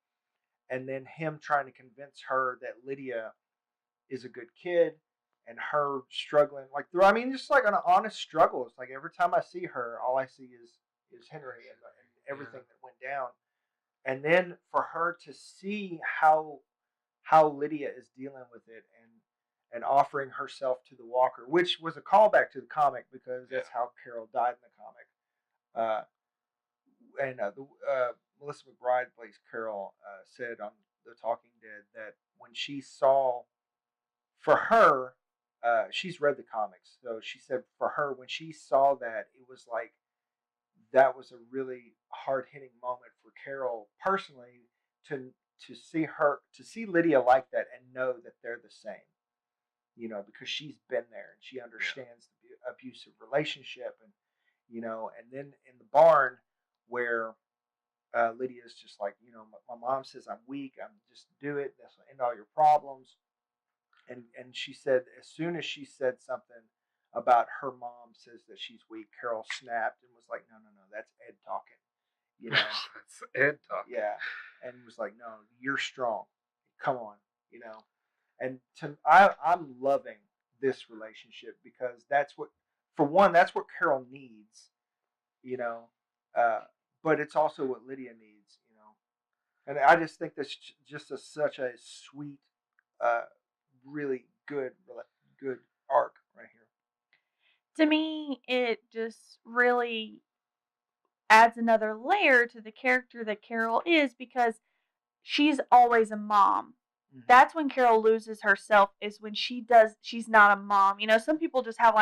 and then him trying to convince her that Lydia is a good kid, and her struggling just like an honest struggle. It's like every time I see her, all I see is Henry and everything that went down, and then for her to see how Lydia is dealing with it and offering herself to the Walker, which was a callback to the comic because that's how Carol died in the comic. Melissa McBride plays Carol, said on The Talking Dead that when she saw, for her, she's read the comics, so she said for her when she saw that, it was like that was a really hard hitting moment for Carol personally to see Lydia like that and know that they're the same, because she's been there and she understands the abusive relationship, and and then in the barn where Lydia's just like, my mom says I'm weak, I'm just do it, this will end all your problems, and she said as soon as she said something about her mom says that she's weak, Carol snapped and was like, no, that's Ed talking. That's Ed talking. Yeah, and was like, no, you're strong. Come on, And I'm loving this relationship because that's what Carol needs, but it's also what Lydia needs, And I just think that's just such a sweet, really good arc right here. To me, it just really adds another layer to the character that Carol is, because she's always a mom. Mm-hmm. That's when Carol loses herself, is when she's not a mom. Some people just have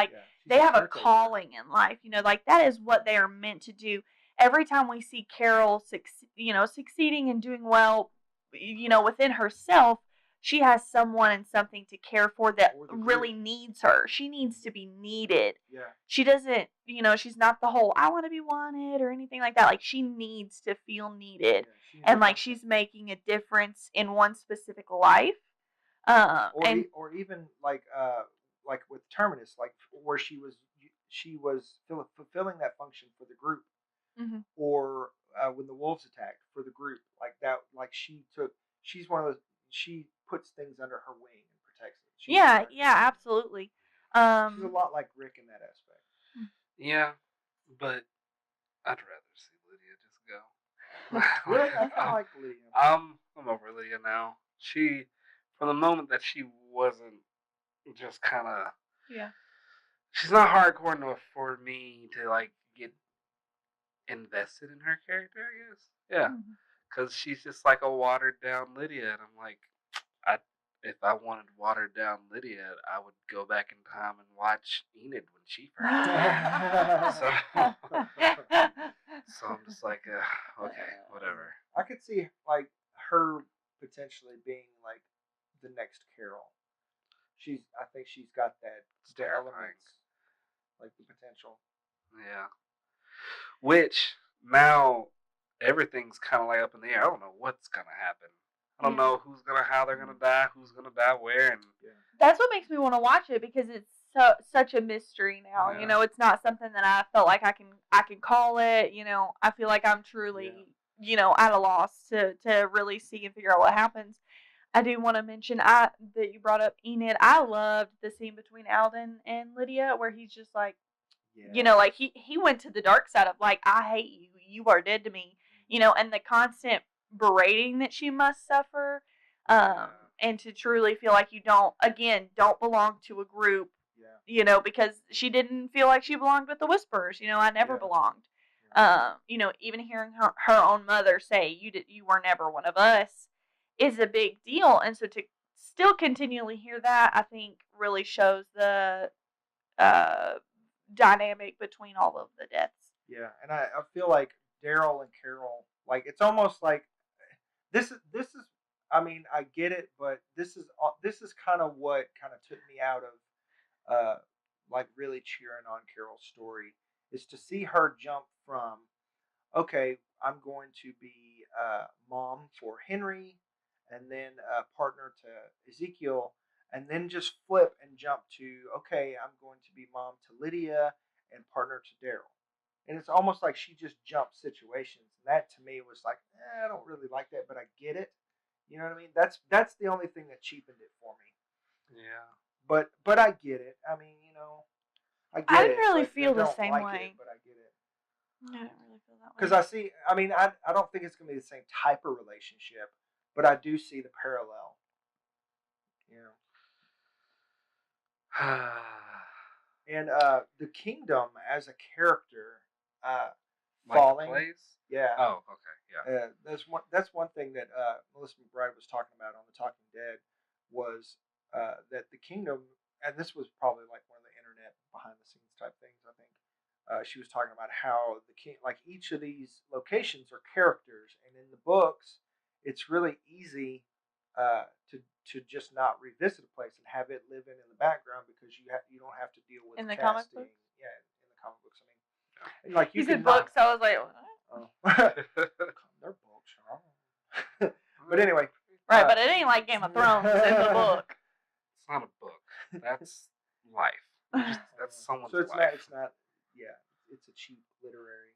they have a calling in life, like that is what they are meant to do. Every time we see Carol succeeding and doing well, within herself, she has someone and something to care for that really needs her. She needs to be needed. Yeah. She doesn't, she's not the whole I want to be wanted or anything like that. Like, she needs to feel needed. Yeah, and she's making a difference in one specific life. Or even like with Terminus, where she was fulfilling that function for the group. Mm-hmm. Or when the wolves attacked for the group, like that, she's one of those, she puts things under her wing and protects it. Absolutely. She's a lot like Rick in that aspect. Yeah, but I'd rather see Lydia just go. Really? I like Lydia. I'm over Lydia now. from the moment that she wasn't just kind of, Yeah. she's not hardcore enough for me to like get invested in her character, I guess. Yeah, Mhm. because she's just like a watered down Lydia, and I'm like, I if I wanted watered down Lydia, I would go back in time and watch Enid when she first. So, so I'm just like, okay, whatever. I could see like her potentially being like the next Carol. I think she's got that It's the terrifying. elements, like the potential. Yeah. Which now everything's kind of like up in the air. I don't know what's gonna happen. I don't know how they're gonna die, who's gonna die where, and That's what makes me want to watch it, because it's such a mystery now. Yeah. You know, it's not something that I felt like I can call it. You know, I feel like I'm truly at a loss to really see and figure out what happens. I do want to mention that you brought up Enid. I loved the scene between Alden and Lydia where he's just like, like he went to the dark side of like, I hate you. You are dead to me. And the constant berating that she must suffer. And to truly feel like you don't belong to a group, because she didn't feel like she belonged with the Whisperers. I never belonged. Even hearing her own mother say, you were never one of us, is a big deal. And so to still continually hear that, I think really shows the dynamic between all of the deaths. Yeah, and I feel like Daryl and Carol, like it's almost like this is. I mean, I get it, but this is kind of what kind of took me out of like really cheering on Carol's story, is to see her jump from, okay, I'm going to be mom for Henry, and then partner to Ezekiel, and then just flip and jump to, okay, I'm going to be mom to Lydia and partner to Daryl. And it's almost like she just jumped situations. And that to me was like, I don't really like that, but I get it. You know what I mean? That's the only thing that cheapened it for me. yeah. But I get it. I mean, I get I it. didn't really but feel I the don't same like way. It, but I get it. I didn't really feel that way. Because I don't think it's going to be the same type of relationship, but I do see the parallel. And the Kingdom as a character, like falling. The place? Yeah. Oh, okay, yeah. That's one thing that Melissa McBride was talking about on The Talking Dead, was that the Kingdom, and this was probably like one of the internet behind the scenes type things, I think. She was talking about how like each of these locations are characters, and in the books, it's really easy to just not revisit a place and have it live in the background, because you don't have to deal with in the casting. comic books. Yeah, in the comic books. I mean, and like you said not, books. I was like, what? Oh. They're books. But anyway, right? But it ain't like Game of Thrones in the book. It's not a book. That's life. That's someone's so it's life. It's not. Yeah, it's a cheap literary.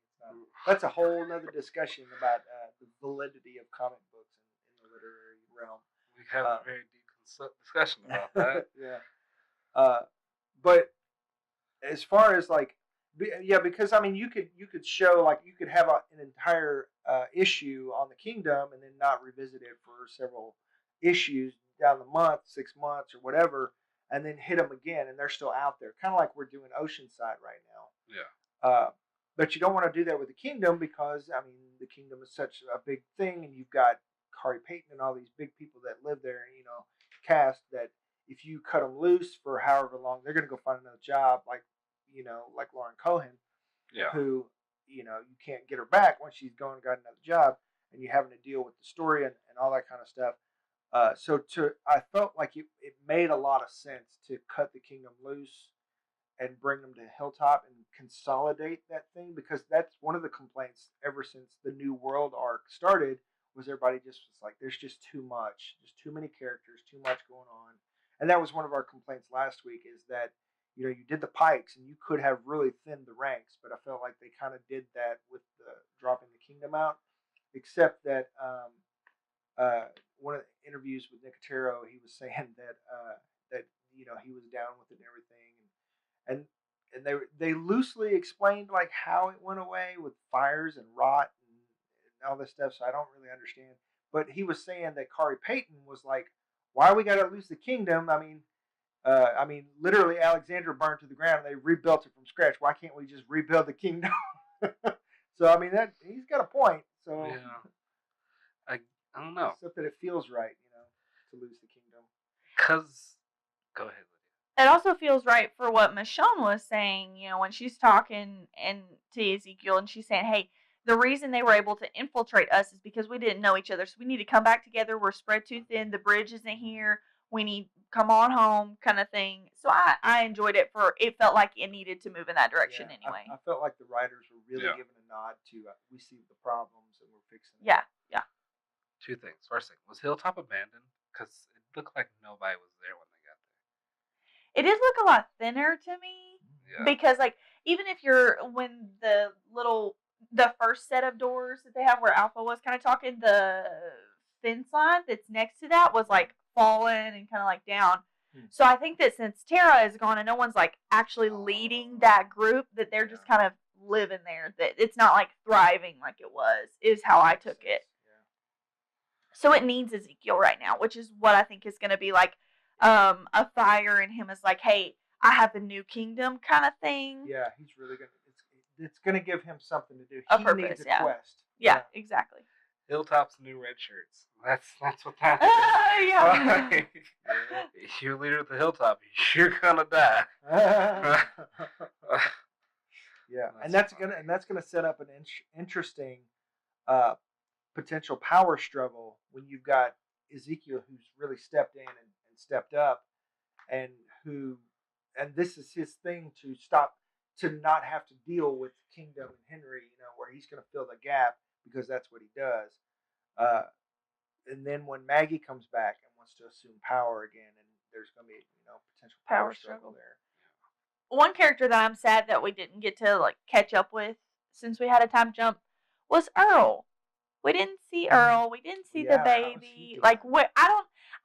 That's a whole nother discussion about the validity of comic books in the literary realm. We have a very deep discussion about that. Yeah. But as far as like, because I mean, you could show, like, you could have an entire issue on the Kingdom and then not revisit it for several issues down the month, 6 months or whatever, and then hit them again, and they're still out there, kind of like we're doing Oceanside right now. Yeah. But you don't want to do that with the Kingdom, because I mean, the Kingdom is such a big thing, and you've got Kari Payton and all these big people that live there, cast, that if you cut them loose for however long, they're going to go find another job, like Lauren Cohan, who, you can't get her back once she's gone and got another job, and you're having to deal with the story and all that kind of stuff. I felt like it made a lot of sense to cut the Kingdom loose and bring them to Hilltop and consolidate that thing, because that's one of the complaints ever since the New World arc started, was everybody just was like, there's just too much, just too many characters, too much going on. And that was one of our complaints last week, is that, you did the Pikes and you could have really thinned the ranks, but I felt like they kind of did that with the dropping the Kingdom out, except that one of the interviews with Nicotero, he was saying that he was down with it and everything, and they loosely explained like how it went away with fires and rot and all this stuff, so I don't really understand. But he was saying that Kari Payton was like why we got to lose the kingdom? I mean, literally, Alexandria burned to the ground. And they rebuilt it from scratch. Why can't we just rebuild the kingdom? So I mean, that he's got a point. So I don't know. Except that it feels right, to lose the kingdom. Cause, go ahead, Lydia. It also feels right for what Michonne was saying, when she's talking to Ezekiel and she's saying, hey, the reason they were able to infiltrate us is because we didn't know each other. So we need to come back together. We're spread too thin. The bridge isn't here. We need come on home kind of thing. So I enjoyed it it felt like it needed to move in that direction anyway. I felt like the writers were really giving a nod to we see the problems and we're fixing it. Yeah. Two things. First thing, was Hilltop abandoned? Because it looked like nobody was there when they got there. It did look a lot thinner to me. Yeah. Because even if when the first set of doors that they have where Alpha was kind of talking, the fence line that's next to that was fallen and kind of down. So I think that since Tara is gone and no one's actually leading that group, that they're just kind of living there. That it's not thriving like it was, is how I took it. So it needs Ezekiel right now, which is what I think is going to be a fire in him is hey, I have the new kingdom kind of thing. Yeah, he's really going to, it's going to give him something to do. He needs a quest. Yeah, exactly. Hilltop's new red shirts. That's what that is. Yeah. If you're leader at the Hilltop, you're gonna die. Yeah, and that's gonna set up an interesting potential power struggle when you've got Ezekiel who's really stepped in and stepped up, and this is his thing to not have to deal with Kingdom and Henry, where he's gonna fill the gap because that's what he does. And then when Maggie comes back and wants to assume power again, and there's going to be potential power struggle there. One character that I'm sad that we didn't get to catch up with since we had a time jump was Earl. We didn't see Earl. We didn't see the baby.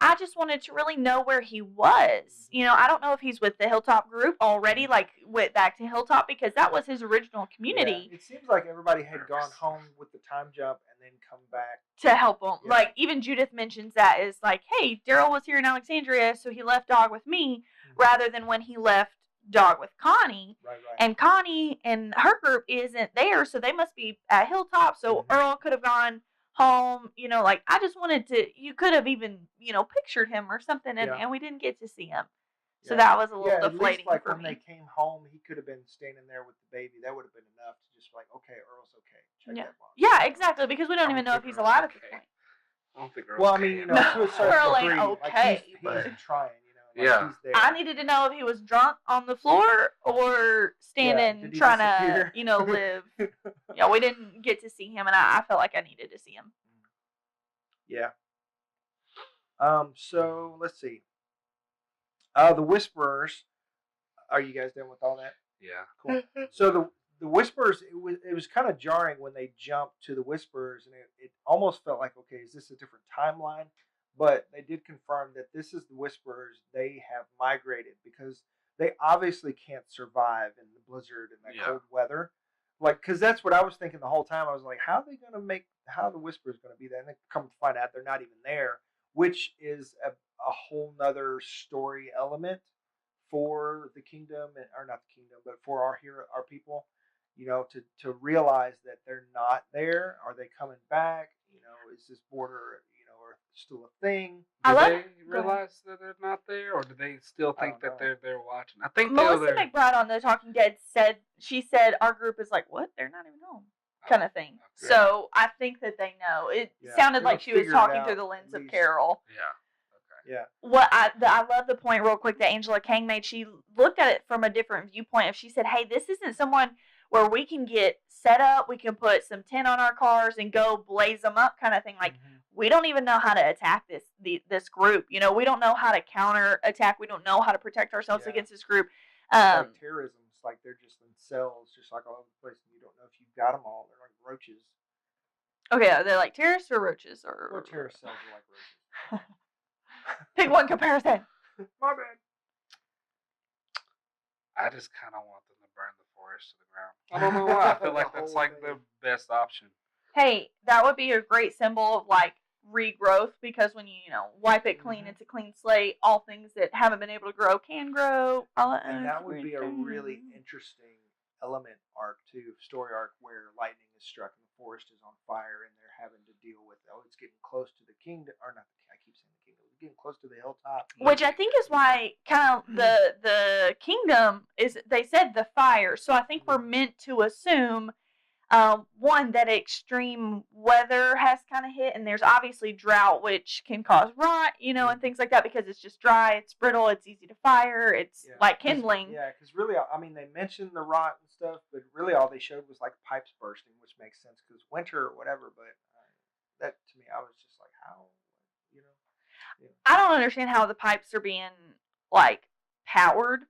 I just wanted to really know where he was. I don't know if he's with the Hilltop group already, went back to Hilltop, because that was his original community. Yeah, it seems like everybody had gone home with the time jump and then come back to help him. Yeah. Even Judith mentions that is hey, Daryl was here in Alexandria, so he left Dog with me, rather than when he left Dog with Connie. Right. And Connie and her group isn't there, so they must be at Hilltop, so Earl could have gone home, I just wanted you could have even, pictured him or something, and we didn't get to see him. So that was a little deflating at least, for when me. they came home, he could have been standing there with the baby. That would have been enough to just okay, Earl's okay. Check that box. Yeah, exactly, because we don't even know if he's alive at this point. I don't think Earl's well, I mean, to a certain Earl degree, ain't okay, he's but trying, he's there. I needed to know if he was drunk on the floor or standing trying to, live. Yeah, we didn't get to see him, and I felt like I needed to see him. Yeah. So let's see. The Whisperers. Are you guys done with all that? Yeah. Cool. So the Whisperers, it was kind of jarring when they jumped to the Whisperers, and it almost felt like, okay, is this a different timeline? But they did confirm that this is the Whisperers. They have migrated because they obviously can't survive in the blizzard and that cold weather. Because that's what I was thinking the whole time. I was like, how the Whisperers going to be there? And then come to find out they're not even there, which is a whole nother story element for the kingdom, or not the kingdom, but for our people, to realize that they're not there. Are they coming back? Is this border, or still a thing? Do they realize that they're not there, or do they still think that they're there watching? I think Melissa McBride on The Talking Dead said our group is what? They're not even home. Kind of thing. Okay. So I think that they know. It sounded like she was talking through the lens of Carol. Yeah. Yeah. What I love the point real quick that Angela Kang made. She looked at it from a different viewpoint. If she said, "Hey, this isn't someone where we can get set up, we can put some tent on our cars and go blaze them up," kind of thing. We don't even know how to attack this group. We don't know how to counter attack. We don't know how to protect ourselves against this group. Like terrorism. It's like they're just in cells, just like all over the place. And you don't know if you've got them all. They're like roaches. Okay, are they like terrorists or roaches? Or terrorist cells are like roaches. Pick one comparison. My bad. I just kind of want them to burn the forest to the ground. I don't know why. I feel like that's the best option. Hey, that would be a great symbol of regrowth, because when you wipe it clean, it's a clean slate. All things that haven't been able to grow can grow. And that would be a really interesting element arc too, story arc, where lightning is struck and the forest is on fire, and they're having to deal with it's getting close to the kingdom, or not. I keep saying the kingdom. It's getting close to the hilltop, which I think is why kind of the kingdom is. They said the fire, so I think we're meant to assume. One, that extreme weather has kind of hit, and there's obviously drought, which can cause rot, and things like that, because it's just dry, it's brittle, it's easy to fire, it's like kindling. Yeah, because really, I mean, they mentioned the rot and stuff, but really all they showed was like pipes bursting, which makes sense because winter or whatever. But that to me, I was just like, how, Yeah. I don't understand how the pipes are being like powered.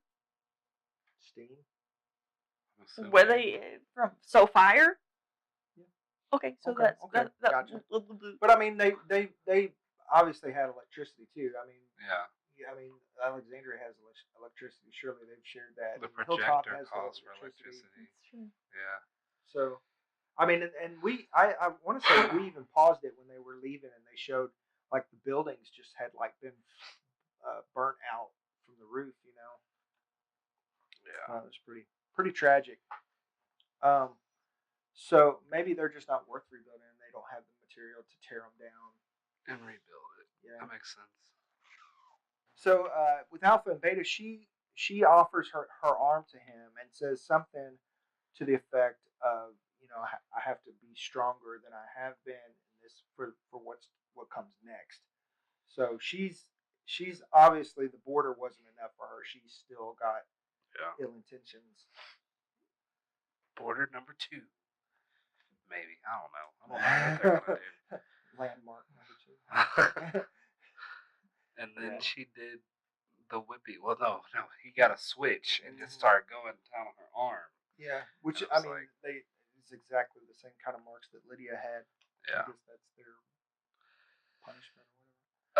Steam. Where they from? So fire. Yeah. Okay, so Okay, that's gotcha. But I mean, they obviously had electricity too. I mean, I mean, Alexandria has electricity. Surely they've shared that. The Hilltop projector has calls for electricity. That's true. Yeah. So, I mean, and I want to say we even paused it when they were leaving, and they showed like the buildings just had like been burnt out from the roof. Yeah. It was pretty tragic. So maybe they're just not worth rebuilding, and they don't have the material to tear them down and rebuild it. Yeah, that makes sense. So with Alpha and Beta, she offers her arm to him and says something to the effect of, I have to be stronger than I have been in this for what comes next. So she's obviously, the border wasn't enough for her. She's still got ill intentions. Border number 2. Maybe. I don't know what they're gonna do. Landmark number 2. And then she did the whippy. Well, no, he got a switch and just started going down on her arm. Yeah, which I mean, it's exactly the same kind of marks that Lydia had. Yeah, I guess that's their punishment or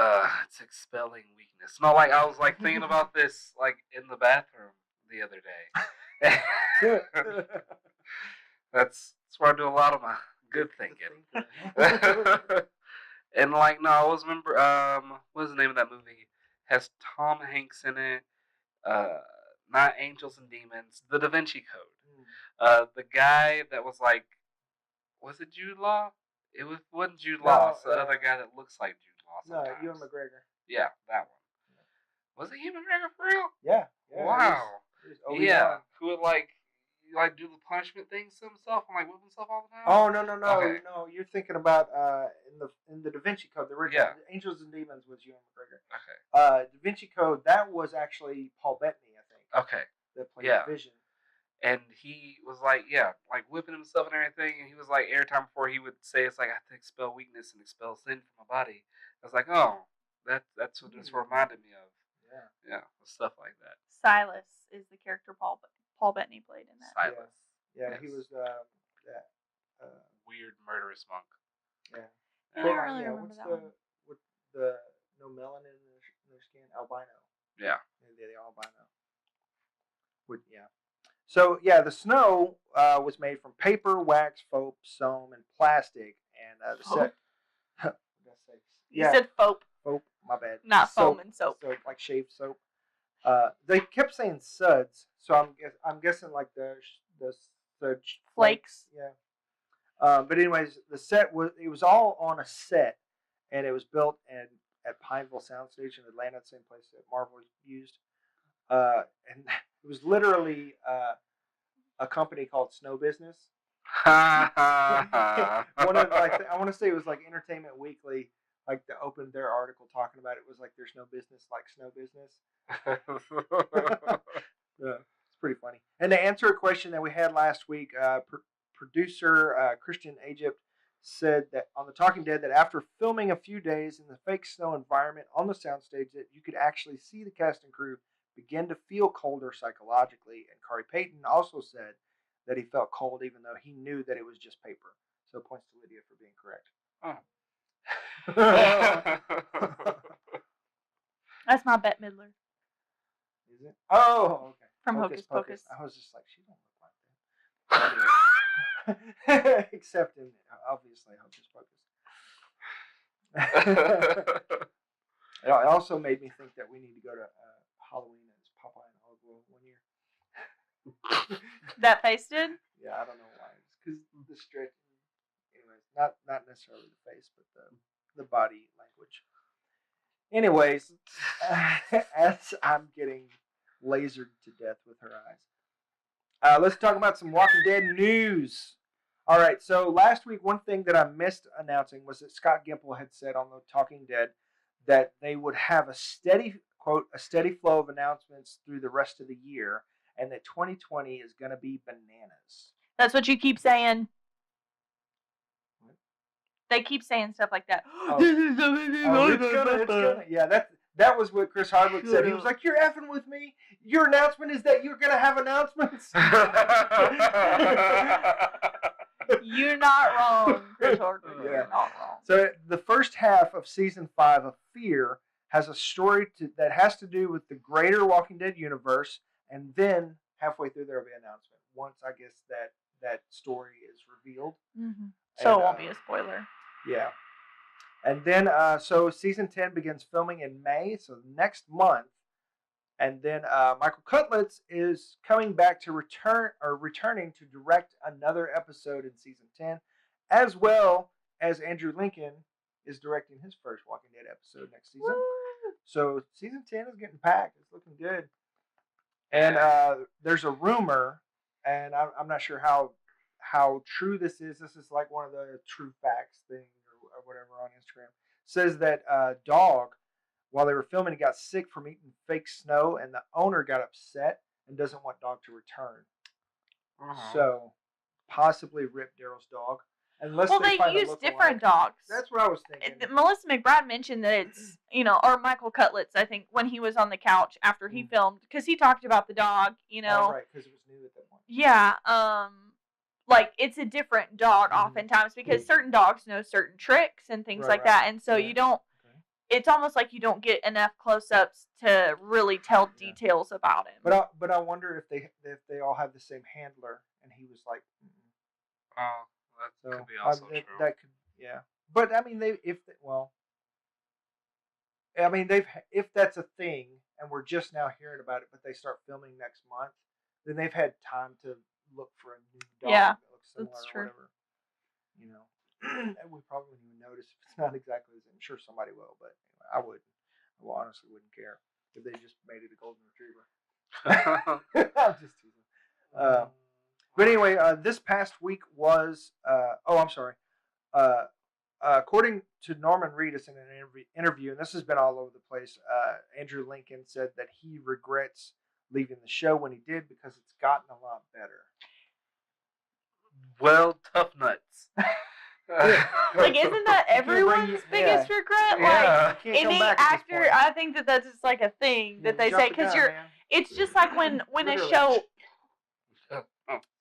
whatever. It's expelling weakness. No, like I was like thinking about this like in the bathroom the other day. That's where I do a lot of my good thinking. And like, no, I always remember, what was the name of that movie? It has Tom Hanks in it. Not Angels and Demons. The Da Vinci Code. The guy that was like, was it Jude Law? Wasn't Jude Law. It's the other guy that looks like Jude Law sometimes. No, Ewan McGregor. Yeah, that one. Was it Ewan McGregor for real? Yeah. Wow. Yeah. Who would like do the punishment things to himself and like whip himself all the time? Oh no! Okay. No, you're thinking about in the Da Vinci Code, the original Angels and Demons was Ewan McGregor. Okay. Da Vinci Code, that was actually Paul Bettany, I think. Okay. That played Vision. And he was like whipping himself and everything, and he was like every time before he would say it's like I have to expel weakness and expel sin from my body. I was like, oh, that's what this reminded me of. Yeah, stuff like that. Silas is the character Paul Bettany played in that. Silas. Yeah, yes. He was that weird murderous monk. Yeah. I don't really remember that one. With the no melanin in their skin, albino. Yeah. The albino. So the snow was made from paper, wax, soap, foam, and plastic, and the set. You said soap. Soap, my bad. Not foam and soap. So like shaved soap. They kept saying suds, so I'm guessing like the suds flakes. Yeah. But anyways, the set was all on a set, and it was built at Pineville Soundstage in Atlanta, the same place that Marvel used. And it was literally a company called Snow Business. I want to say it was like Entertainment Weekly, like they opened their article talking about it. Was like there's no business like snow business. Yeah, it's pretty funny. And to answer a question that we had last week, producer Christian Egypt said that on The Talking Dead that after filming a few days in the fake snow environment on the soundstage, that you could actually see the cast and crew begin to feel colder psychologically. And Corey Payton also said that he felt cold even though he knew that it was just paper. So points to Lydia for being correct. Oh. That's my Bette Midler. Is it? Oh, okay. From Hocus Pocus. I was just like, she don't look like that. Except in obviously Hocus Pocus. It also made me think that we need to go to Halloween as Popeye and Olive one year. That face did? Yeah, I don't know why. It's because the stretch. Anyways, not necessarily the face, but the body language. Anyways, as I'm getting lasered to death with her eyes, let's talk about some Walking Dead news. All right, so last week, one thing that I missed announcing was that Scott Gimple had said on the Talking Dead that they would have a steady, quote, a steady flow of announcements through the rest of the year, and that 2020 is going to be bananas. That's what you keep saying. They keep saying stuff like that. It's gonna. Yeah, that was what Chris Hardwick said. He was like, "You're effing with me. Your announcement is that you're gonna have announcements." You're not wrong, Chris Hardwick. Yeah. You're not wrong. So the first half of season 5 of Fear has a story that has to do with the greater Walking Dead universe, and then halfway through there will be an announcement. Once I guess that story is revealed. Mm-hmm. So it won't be a spoiler. Yeah. And then, so season 10 begins filming in May, so next month. And then Michael Cutlitz is coming back to returning to direct another episode in season 10, as well as Andrew Lincoln is directing his first Walking Dead episode next season. Woo! So season 10 is getting packed. It's looking good. And there's a rumor, and I'm not sure how true this is. This is like one of the true facts thing or whatever on Instagram. Says that dog, while they were filming, he got sick from eating fake snow, and the owner got upset and doesn't want dog to return. Uh-huh. So possibly rip Daryl's dog. Unless they use different dogs. That's what I was thinking. Melissa McBride mentioned that it's, or Michael Cutlitz, I think, when he was on the couch after he filmed, because he talked about the dog, Oh, right, because it was new at that point. Yeah, like, it's a different dog oftentimes, because certain dogs know certain tricks and things like that, and so you don't, it's almost like you don't get enough close-ups to really tell details about him. But I wonder if they all have the same handler, and he was like, oh. That could be also true. That could, yeah. But I mean, if that's a thing, and we're just now hearing about it, but they start filming next month, then they've had time to look for a new dog that looks similar that's or true. Whatever. And we probably wouldn't even notice if it's not exactly the same. I'm sure somebody will, but anyway, I wouldn't. I honestly wouldn't care if they just made it a golden retriever. I'm just teasing. But anyway, this past week was, according to Norman Reedus in an interview, and this has been all over the place, Andrew Lincoln said that he regrets leaving the show when he did because it's gotten a lot better. Well, tough nuts. Like, isn't that everyone's biggest regret? Like, any actor, I think that's just like a thing that they say, because it's just like when a show...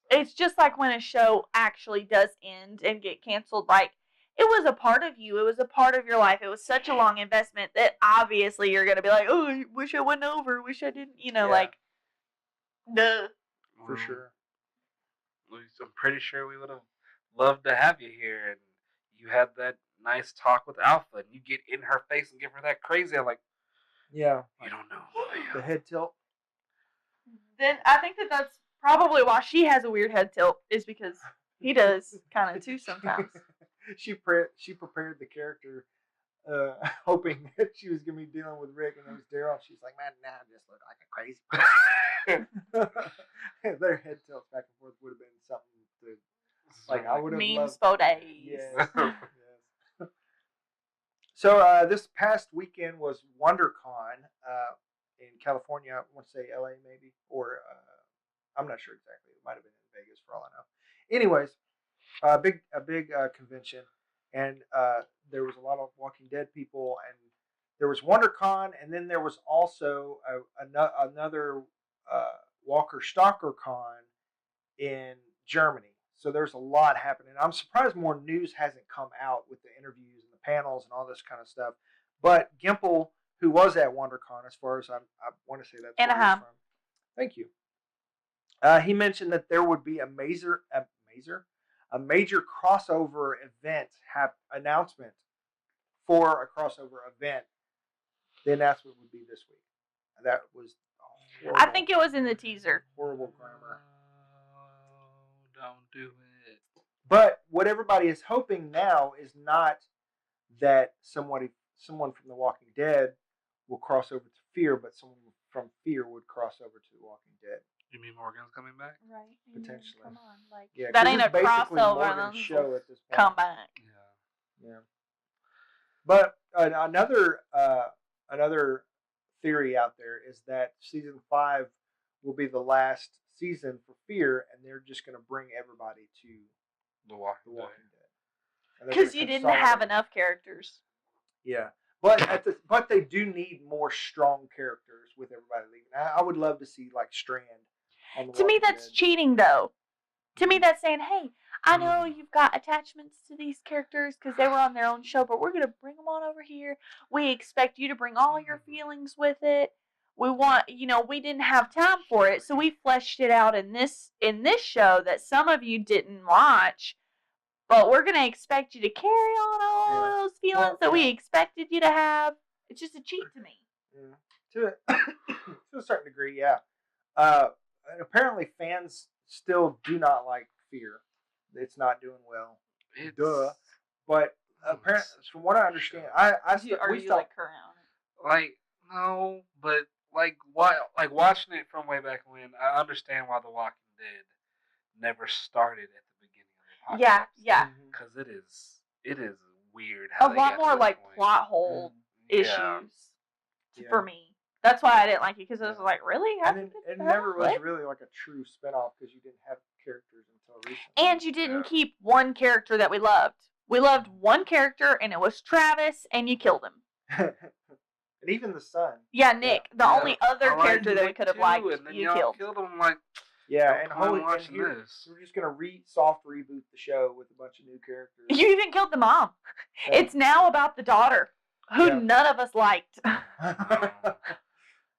It's just like when a show actually does end and get canceled. Like, it was a part of you. It was a part of your life. It was such a long investment that obviously you're going to be like, oh, I wish I went over. Wish I didn't, like, duh. For sure. I'm pretty sure we would have loved to have you here. And you had that nice talk with Alpha. And you get in her face and give her that crazy. I'm like, yeah. You don't know. The head tilt. Then I think that's probably why she has a weird head tilt, is because he does kind of too sometimes. She prepared the character hoping that she was going to be dealing with Rick, and it was Daryl. She's like, man, nah, I just look like a crazy person. Their head tilts back and forth would have been something to, like, I would have memes for days. Yes. Yes. So this past weekend was WonderCon in California. I want to say LA maybe, or I'm not sure exactly. It might have been in Vegas for all I know. Anyways, a big convention, and there was a lot of Walking Dead people, and there was WonderCon, and then there was also another Walker Stalker Con in Germany. So there's a lot happening. I'm surprised more news hasn't come out with the interviews and the panels and all this kind of stuff. But Gimple, who was at WonderCon, as far as I want to say that's Anaheim. From. Thank you. He mentioned that there would be a major crossover event announcement for a crossover event, the announcement would be this week. And that was horrible. I think it was in the teaser. Horrible grammar. Don't do it. But what everybody is hoping now is not that someone from The Walking Dead will cross over to Fear, but someone from Fear would cross over to The Walking Dead. You mean Morgan's coming back? Right. Potentially. Come on, like Yeah, that 'cause ain't a it's basically crossover. Morgan's show at this point. Come back. Yeah. But another theory out there is that season 5 will be the last season for Fear, and they're just going to bring everybody to The Walking Dead. Because you didn't have enough characters. Yeah, but they do need more strong characters with everybody leaving. I would love to see like Strand. On the To me, Walking that's Dead. cheating, though. To me, that's saying, hey, I know you've got attachments to these characters because they were on their own show, but we're going to bring them on over here. We expect you to bring all your feelings with it. We want, we didn't have time for it, so we fleshed it out in this show that some of you didn't watch, but we're going to expect you to carry on all those feelings that we expected you to have. It's just a cheat to me. To a certain degree, yeah. And apparently fans still do not like Fear. It's not doing well. Duh. But apparently, from what I understand, Are you like current on it? Like, no, but watching it from way back when, I understand why The Walking Dead never started at the beginning of the podcast. Yeah. Because it is weird how a lot more like plot hole issues for me. That's why I didn't like it, because I was like, really? It never was really like a true spinoff because you didn't have characters until recently. And you didn't keep one character that we loved. We loved one character, and it was Travis, and you killed him. And even the son. Yeah, Nick. The only other character that we could have liked, you killed. Him like, and watching this. We're just going to soft reboot the show with a bunch of new characters. You even killed the mom. Yeah. It's now about the daughter, who none of us liked.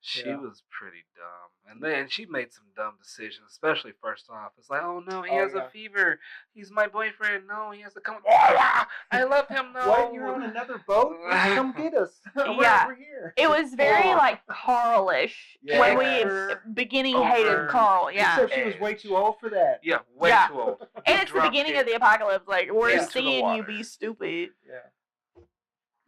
She was pretty dumb. And then she made some dumb decisions, especially first off. It's like, oh no, he has a fever. He's my boyfriend. No, he has to come. I love him. No. What? You're on another boat? Come get us. We're over here. It was very like Carl-ish. When we beginning hated Carl. Yeah. Except she was way too old for that. Yeah, way too old. And it's the beginning of the apocalypse. Like, we're seeing you be stupid.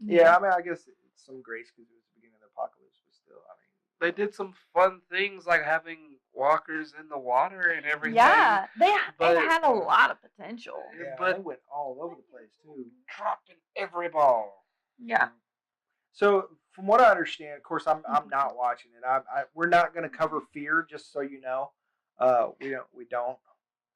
Yeah, I mean, I guess it's some grace because it was the beginning of the apocalypse, but still, I mean. They did some fun things like having walkers in the water and everything. Yeah, they had a lot of potential. Yeah, but they went all over the place too, dropping every ball. Yeah. So from what I understand, of course, I'm not watching it. We're not going to cover Fear, just so you know. We don't.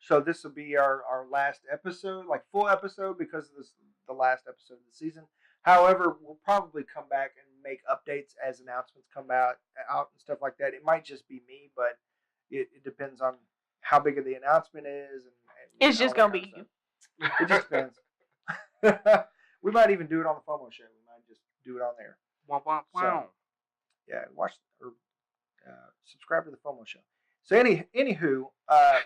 So this will be our last episode, like full episode, because this is the last episode of the season. However, we'll probably come back and make updates as announcements come out and stuff like that. It might just be me, but it depends on how big of the announcement is. And it's just going to be you. It just depends. We might even do it on the FOMO Show. We might just do it on there. Wow. So, yeah, watch or subscribe to the FOMO Show. So anywho,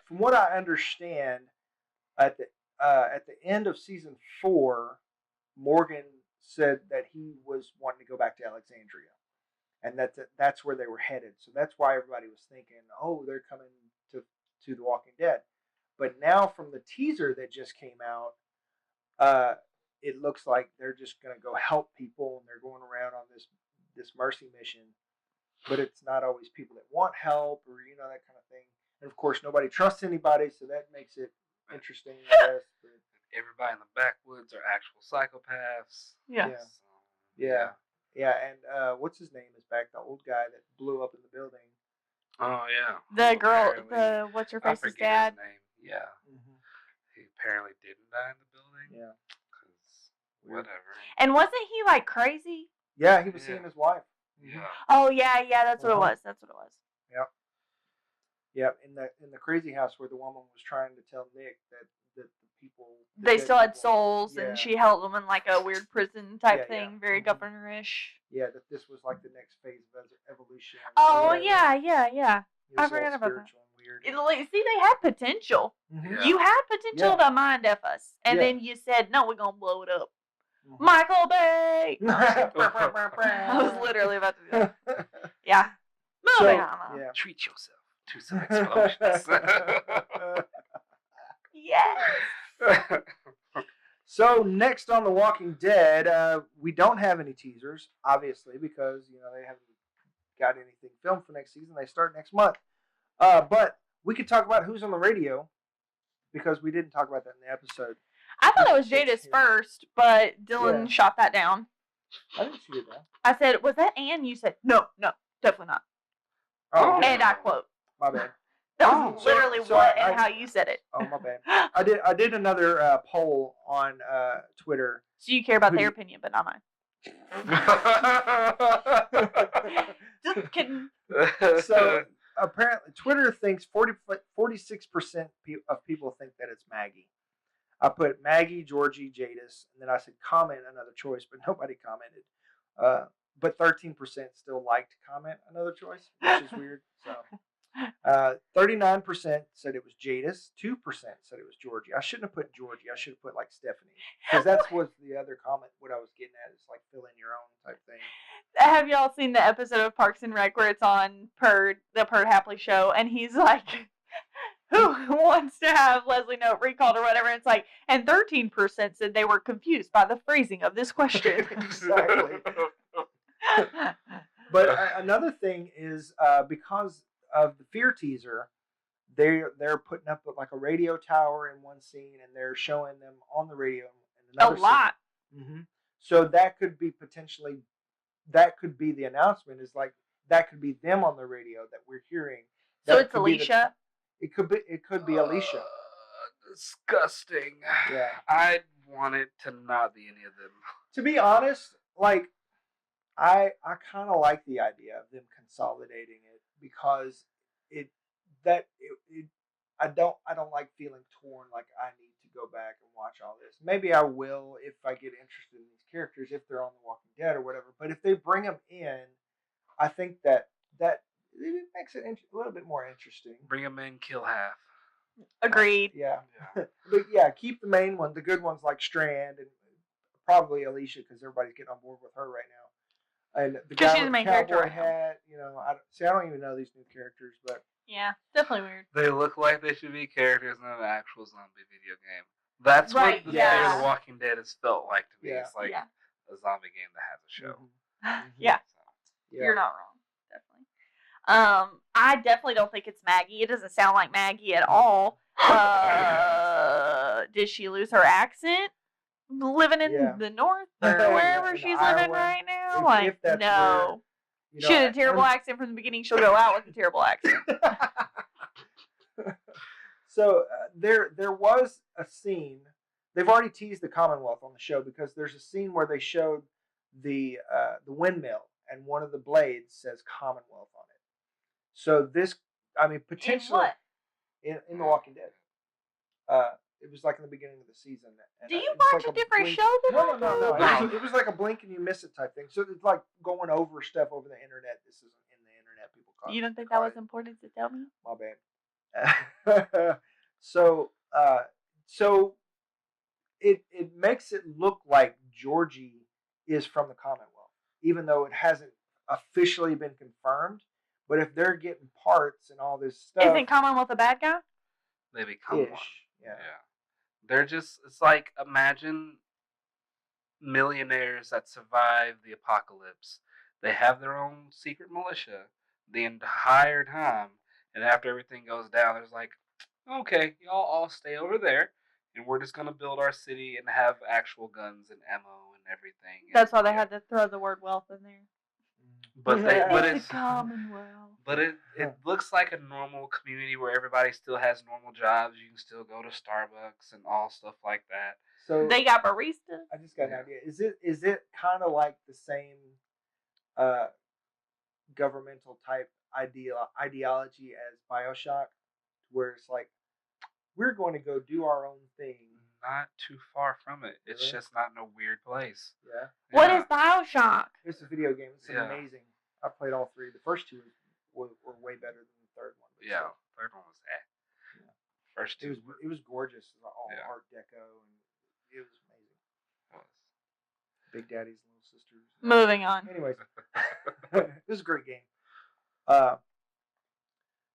from what I understand, at the end of season 4, Morgan said that he was wanting to go back to Alexandria, and that's where they were headed. So that's why everybody was thinking, oh, they're coming to The Walking Dead. But now from the teaser that just came out, it looks like they're just going to go help people, and they're going around on this mercy mission. But it's not always people that want help or that kind of thing. And of course, nobody trusts anybody, so that makes it interesting, I guess. But everybody in the backwoods are actual psychopaths. Yeah. And what's his name is back? The old guy that blew up in the building. Oh yeah. The girl, what's her face's dad? His name. Yeah. Mm-hmm. He apparently didn't die in the building. Yeah. Whatever. And wasn't he like crazy? Yeah, he was seeing his wife. Yeah. Oh yeah. That's what it was. Yep. Yeah. In the crazy house where the woman was trying to tell Nick that the people they still had souls, and she held them in like a weird prison type thing, very governor-ish. Yeah, that this was like the next phase of evolution. Oh yeah. I forgot about that. Weird. See, they had potential. Mm-hmm. You had potential to mind F us, and then you said, no, we're gonna blow it up. Michael Bay. I I was literally about to do that. Yeah. Moving on. Yeah. Treat yourself to some explosions. Yes. So next on The Walking Dead, we don't have any teasers, obviously, because they haven't got anything filmed for next season. They start next month. But we could talk about who's on the radio because we didn't talk about that in the episode. I thought it was Jada's first, but Dylan shot that down. I didn't shoot it down. I said, "Was that Ann?" You said, "No, definitely not." Oh, and I quote. My bad. That was literally how you said it. Oh, my bad. I did another poll on Twitter. So you care about their opinion, but not mine. Just kidding. So apparently, Twitter thinks 46% of people think that it's Maggie. I put Maggie, Georgie, Jadis, and then I said comment another choice, but nobody commented. But 13% still liked comment another choice, which is weird. So 39% said it was Jadis. 2% said it was Georgie. I shouldn't have put Georgie. I should have put like Stephanie, because that's what the other comment. What I was getting at is like fill in your own type thing. Have y'all seen the episode of Parks and Rec where it's on the Perd Hapley show, and he's like, who wants to have Leslie Knope recalled or whatever? And it's like, and 13% said they were confused by the phrasing of this question. Exactly. But another thing is because of the fear teaser, they're putting up like a radio tower in one scene, and they're showing them on the radio in another scene. lot. Mm-hmm. So that could be the announcement. Is like that could be them on the radio that we're hearing. So it's Alicia. It could be Alicia. Disgusting. Yeah. I want it to not be any of them. To be honest, like I kind of like the idea of them consolidating it because I don't like feeling torn. Like I need to go back and watch all this. Maybe I will if I get interested in these characters, if they're on The Walking Dead or whatever. But if they bring them in, I think that it makes it a little bit more interesting. Bring them in, kill half. Agreed. Yeah. But yeah, keep the main one, the good ones like Strand and probably Alicia, because everybody's getting on board with her right now. And the guy she's with the main the character cowboy right now. hat, I don't even know these new characters, but Yeah, definitely weird. They look like they should be characters in an actual zombie video game. That's Right, what the yeah. Fear the Walking Dead has felt like to me. Yeah. It's like Yeah. a zombie game that has a show. Mhm. Yeah. Yeah. You're not wrong. Definitely. I definitely don't think it's Maggie. It doesn't sound like Maggie at all. Did she lose her accent living in the north or wherever In she's Iowa, living right now? if that's no. where, She had a terrible accent from the beginning. She'll go out with a terrible accent. So there was a scene. They've already teased the Commonwealth on the show because there's a scene where they showed the windmill and one of the blades says Commonwealth on it. So potentially in The Walking Dead. It was like in the beginning of the season. And Do you it was watch like a different blink. show than No. I do? It was like a blink and you miss it type thing. So it's like going over stuff over the internet. This isn't in the internet. People call it. You don't think that was important to tell me? My bad. So it makes it look like Georgie is from the Commonwealth, even though it hasn't officially been confirmed. But if they're getting parts and all this stuff, Isn't Commonwealth a bad guy? They become one. Yeah. They're just, it's like, imagine millionaires that survive the apocalypse. They have their own secret militia the entire time. And after everything goes down, there's like, okay, y'all all stay over there. And we're just going to build our city and have actual guns and ammo and everything. That's why they had to throw the word wealth in there. But It's the Commonwealth. But it looks like a normal community where everybody still has normal jobs. You can still go to Starbucks and all stuff like that. So They got baristas. I just got an idea. Is it kind of like the same governmental type ideology as BioShock, where it's like we're going to go do our own thing? Not too far from it. It's Really? just not in a weird place. Yeah. What is BioShock? It's a video game. It's Yeah. amazing. I played all three. The first two were way better than the third one. But Yeah, still, third one was that. Yeah. First it two was gorgeous. All Yeah. Art Deco, and it was amazing. was. Big Daddy's Little Sisters. Moving on. Anyways, it was a great game.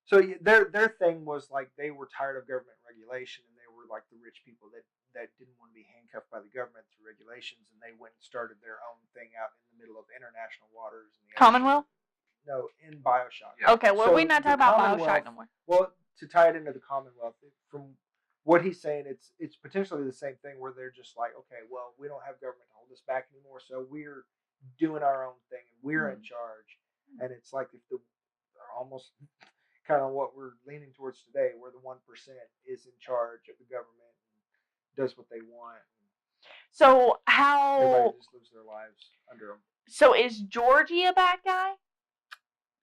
So their thing was like they were tired of government regulation, and they were like the rich people that didn't want to be handcuffed by the government through regulations, and they went and started their own thing out in the middle of international waters. In the Commonwealth? Ocean. No, in Bioshock. Yeah. Okay, well, we're not talking about Bioshock no more. Well, to tie it into the Commonwealth, from what he's saying, it's potentially the same thing where they're just like, okay, well, we don't have government to hold us back anymore, so we're doing our own thing, and we're in charge. And it's like if almost kind of what we're leaning towards today, where the 1% is in charge of the government and does what they want. So how? Everybody just lives their lives under them. So is Georgie a bad guy?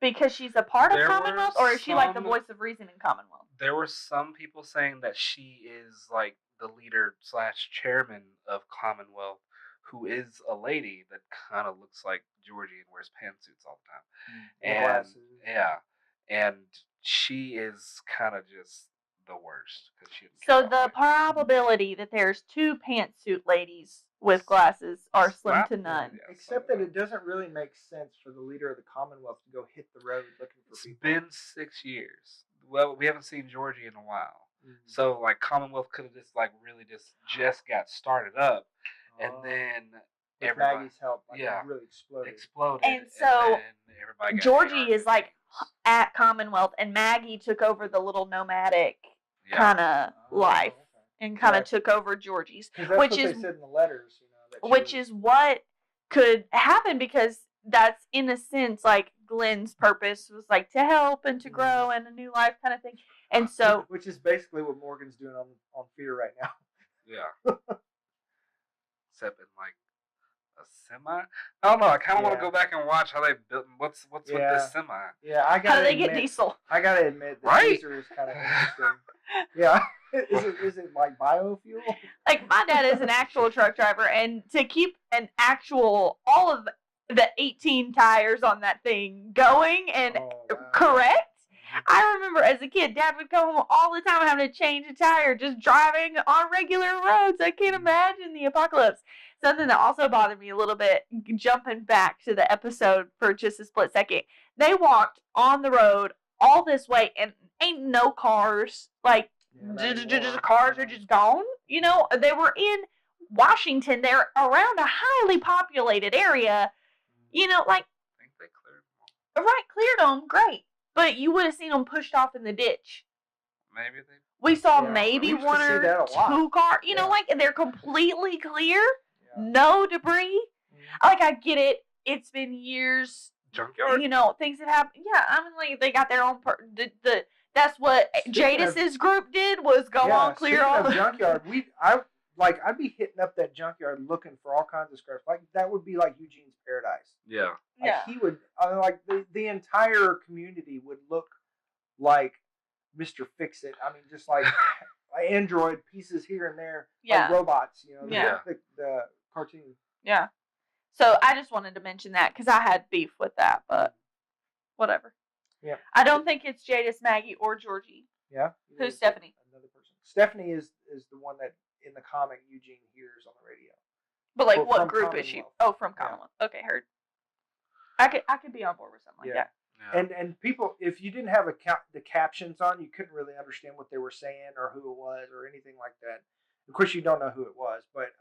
Because she's a part of Commonwealth, or is she like the voice of reason in Commonwealth? There were some people saying that she is like the leader / chairman of Commonwealth, who is a lady that kind of looks like Georgie and wears pantsuits all the time. And glasses. Yeah, and she is kind of just the worst. So the probability that there's 2 pantsuit ladies with glasses are slim to none. Yeah, except that it doesn't really make sense for the leader of the Commonwealth to go hit the road looking for people. It's been 6 years. Well, we haven't seen Georgie in a while. Mm-hmm. So like Commonwealth could have just like really just got started up, and then with Maggie's help, like, it really exploded. And so everybody Georgie is like at Commonwealth, and Maggie took over the little nomadic kind of life and kind of took over Georgie's, which is they said in the letters, which is what could happen, because that's in a sense like Glenn's purpose was like to help and to grow and a new life kind of thing, and so which is basically what Morgan's doing on Fear right now. Yeah. Except in like a semi. I don't know. I kind of want to go back and watch how they built. What's with this semi? Yeah, how do they get diesel? I gotta admit, the teaser is kind of interesting. Yeah. Is it like biofuel? Like, my dad is an actual truck driver, and to keep all of the 18 tires on that thing going and correct, I remember as a kid, Dad would come home all the time having to change a tire just driving on regular roads. I can't imagine the apocalypse. Something that also bothered me a little bit, jumping back to the episode for just a split second, they walked on the road all this way and ain't no cars, like, cars are just gone. They were in Washington. They're around a highly populated area. Like, I think they cleared them. Cleared them, great. But you would have seen them pushed off in the ditch. Maybe they. We saw maybe one or 2 cars. Like, they're completely clear, no debris. Like, I get it. It's been years. Junkyard. Things have happened. Yeah, I mean, like, they got their own. That's what Jadis's group did, was go on clear all the junkyard. I'd be hitting up that junkyard looking for all kinds of scraps. Like, that would be like Eugene's paradise. Yeah. He would like the entire community would look like Mr. Fix-It. I mean, just like android pieces here and there, like robots. The cartoon. Yeah. So I just wanted to mention that because I had beef with that, but whatever. Yeah. I don't think it's Jadis, Maggie, or Georgie. Yeah. Who's Stephanie? Another person. Stephanie is the one that in the comic Eugene hears on the radio. But like, what group is she? Oh, from Commonwealth. Yeah. Okay, heard. I could be on board with something like that. Yeah. And people, if you didn't have the captions on, you couldn't really understand what they were saying or who it was or anything like that. Of course, you don't know who it was, but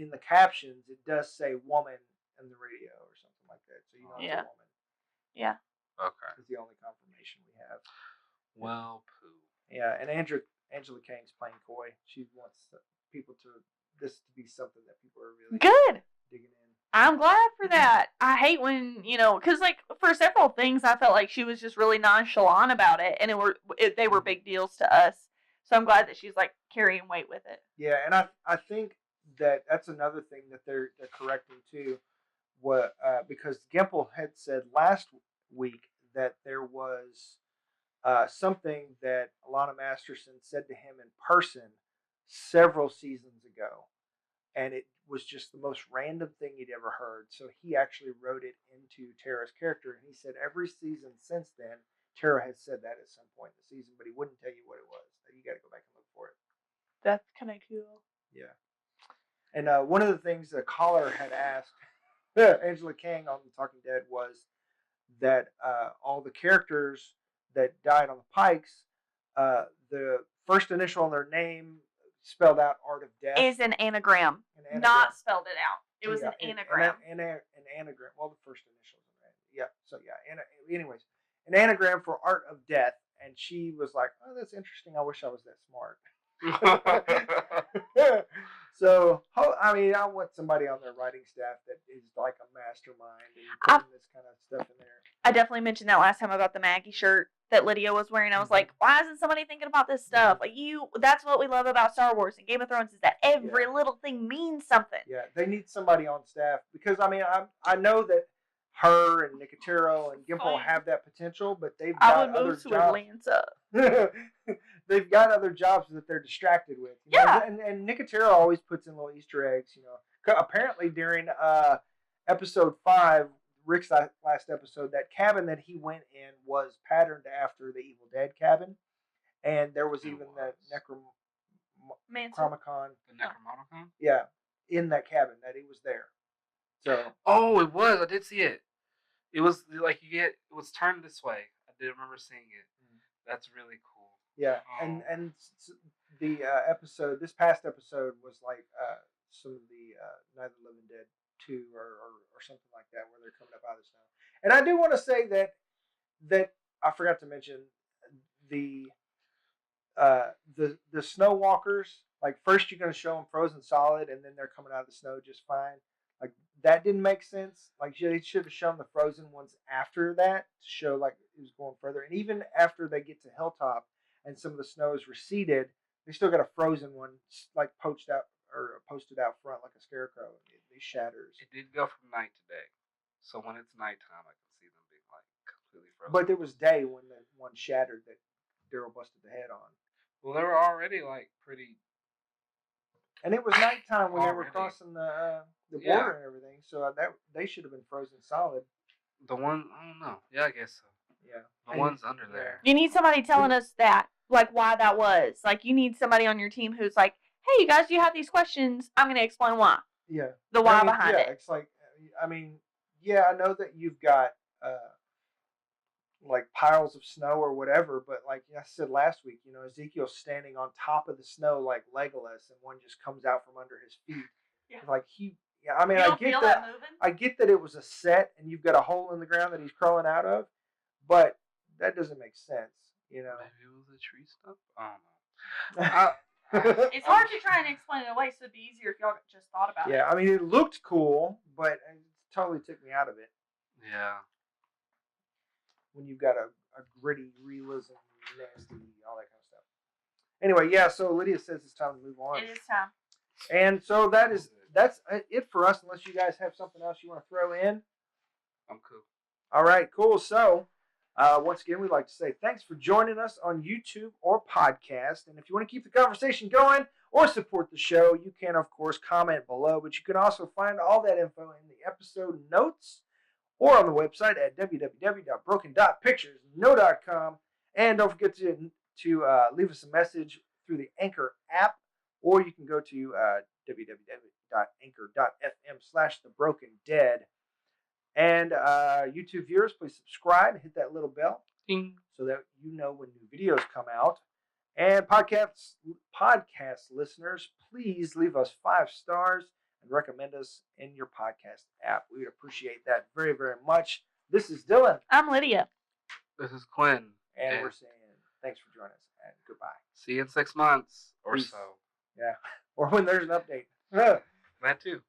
in the captions, it does say "woman" in the radio or something like that, so you know it's a woman. Yeah. Okay. It's the only confirmation we have. Well, poo. Yeah, and Angela Kang's playing coy. She wants people to be something that people are really good digging in. I'm glad for that. I hate when, because like for several things, I felt like she was just really nonchalant about it, and they were big deals to us. So I'm glad that she's like carrying weight with it. Yeah, and I think that's another thing that they're correcting too. Because Gimple had said last week that there was something that Alana Masterson said to him in person several seasons ago, and it was just the most random thing he'd ever heard. So he actually wrote it into Tara's character, and he said every season since then, Tara has said that at some point in the season, but he wouldn't tell you what it was. You got to go back and look for it. That's kind of cool. Yeah. And one of the things the caller had asked Angela Kang on The Talking Dead was that all the characters that died on the Pikes, the first initial on their name spelled out Art of Death. Is an anagram. Not spelled it out. It was an anagram. An anagram. Well, the first initials. Yeah. So yeah. Anyways, an anagram for Art of Death, and she was like, "Oh, that's interesting. I wish I was that smart." So, I mean, I want somebody on their writing staff that is like a mastermind and putting this kind of stuff in there. I definitely mentioned that last time about the Maggie shirt that Lydia was wearing. I was like, why isn't somebody thinking about this stuff? Like that's what we love about Star Wars and Game of Thrones is that every little thing means something. Yeah, they need somebody on staff because I mean, I know that her and Nicotero and Gimple have that potential, but they've got other jobs. I would move to Atlanta. They've got other jobs that they're distracted with. You know? And Nicotero always puts in little Easter eggs. You know, apparently during episode 5, Rick's last episode, that cabin that he went in was patterned after the Evil Dead cabin, and there was even the Necronomicon. The Necronomicon. Yeah, in that cabin that he was there. So. Oh, it was. I did see it. It was like it was turned this way. I did remember seeing it. That's really cool. Yeah, and the episode, this past episode was like some of the Night of the Living Dead 2 or something like that, where they're coming up out of the snow. And I do want to say that I forgot to mention the snow walkers. Like first you're going to show them frozen solid, and then they're coming out of the snow just fine. Like that didn't make sense. Like they should have shown the frozen ones after that to show like it was going further. And even after they get to Hilltop and some of the snow is receded, they still got a frozen one like posted out front like a scarecrow. It shatters. It did go from night to day, so when it's nighttime, I can see them being like completely frozen. But it was day when the one shattered that Daryl busted the head on. Well, they were already like pretty. And it was nighttime when they were crossing the border and everything, so that they should have been frozen solid. The one, I don't know. Yeah, I guess so. Yeah, the one's under there. You need somebody telling us that, like why that was. Like you need somebody on your team who's like, "Hey, you guys, you have these questions. I'm going to explain why." Yeah, the why behind it. Yeah, it's like, I mean, yeah, I know that you've got like piles of snow or whatever, but like I said last week, you know, Ezekiel's standing on top of the snow like Legolas, and one just comes out from under his feet. Yeah. Like I mean, I get that it was a set, and you've got a hole in the ground that he's crawling out of, but that doesn't make sense, you know. Maybe it was the tree stuff. I don't know. It's hard to try and explain it away, so it'd be easier if y'all just thought about it. Yeah, I mean, it looked cool, but it totally took me out of it. Yeah. When you've got a gritty realism, nasty, all that kind of stuff. Anyway, yeah, so Lydia says it's time to move on. It is time. And so that's it for us, unless you guys have something else you want to throw in. I'm cool. All right, cool. So, once again, we'd like to say thanks for joining us on YouTube or podcast. And if you want to keep the conversation going or support the show, you can, of course, comment below. But you can also find all that info in the episode notes or on the website at www.broken.picturesno.com. And don't forget to leave us a message through the Anchor app, or you can go to www.anchor.fm/thebrokendead. And YouTube viewers, please subscribe and hit that little bell so that you know when new videos come out. And podcast listeners, please leave us 5 stars and recommend us in your podcast app. We would appreciate that very, very much. This is Dylan. I'm Lydia. This is Quin. And we're saying thanks for joining us and goodbye. See you in 6 months or so. Yeah. Or when there's an update. That too.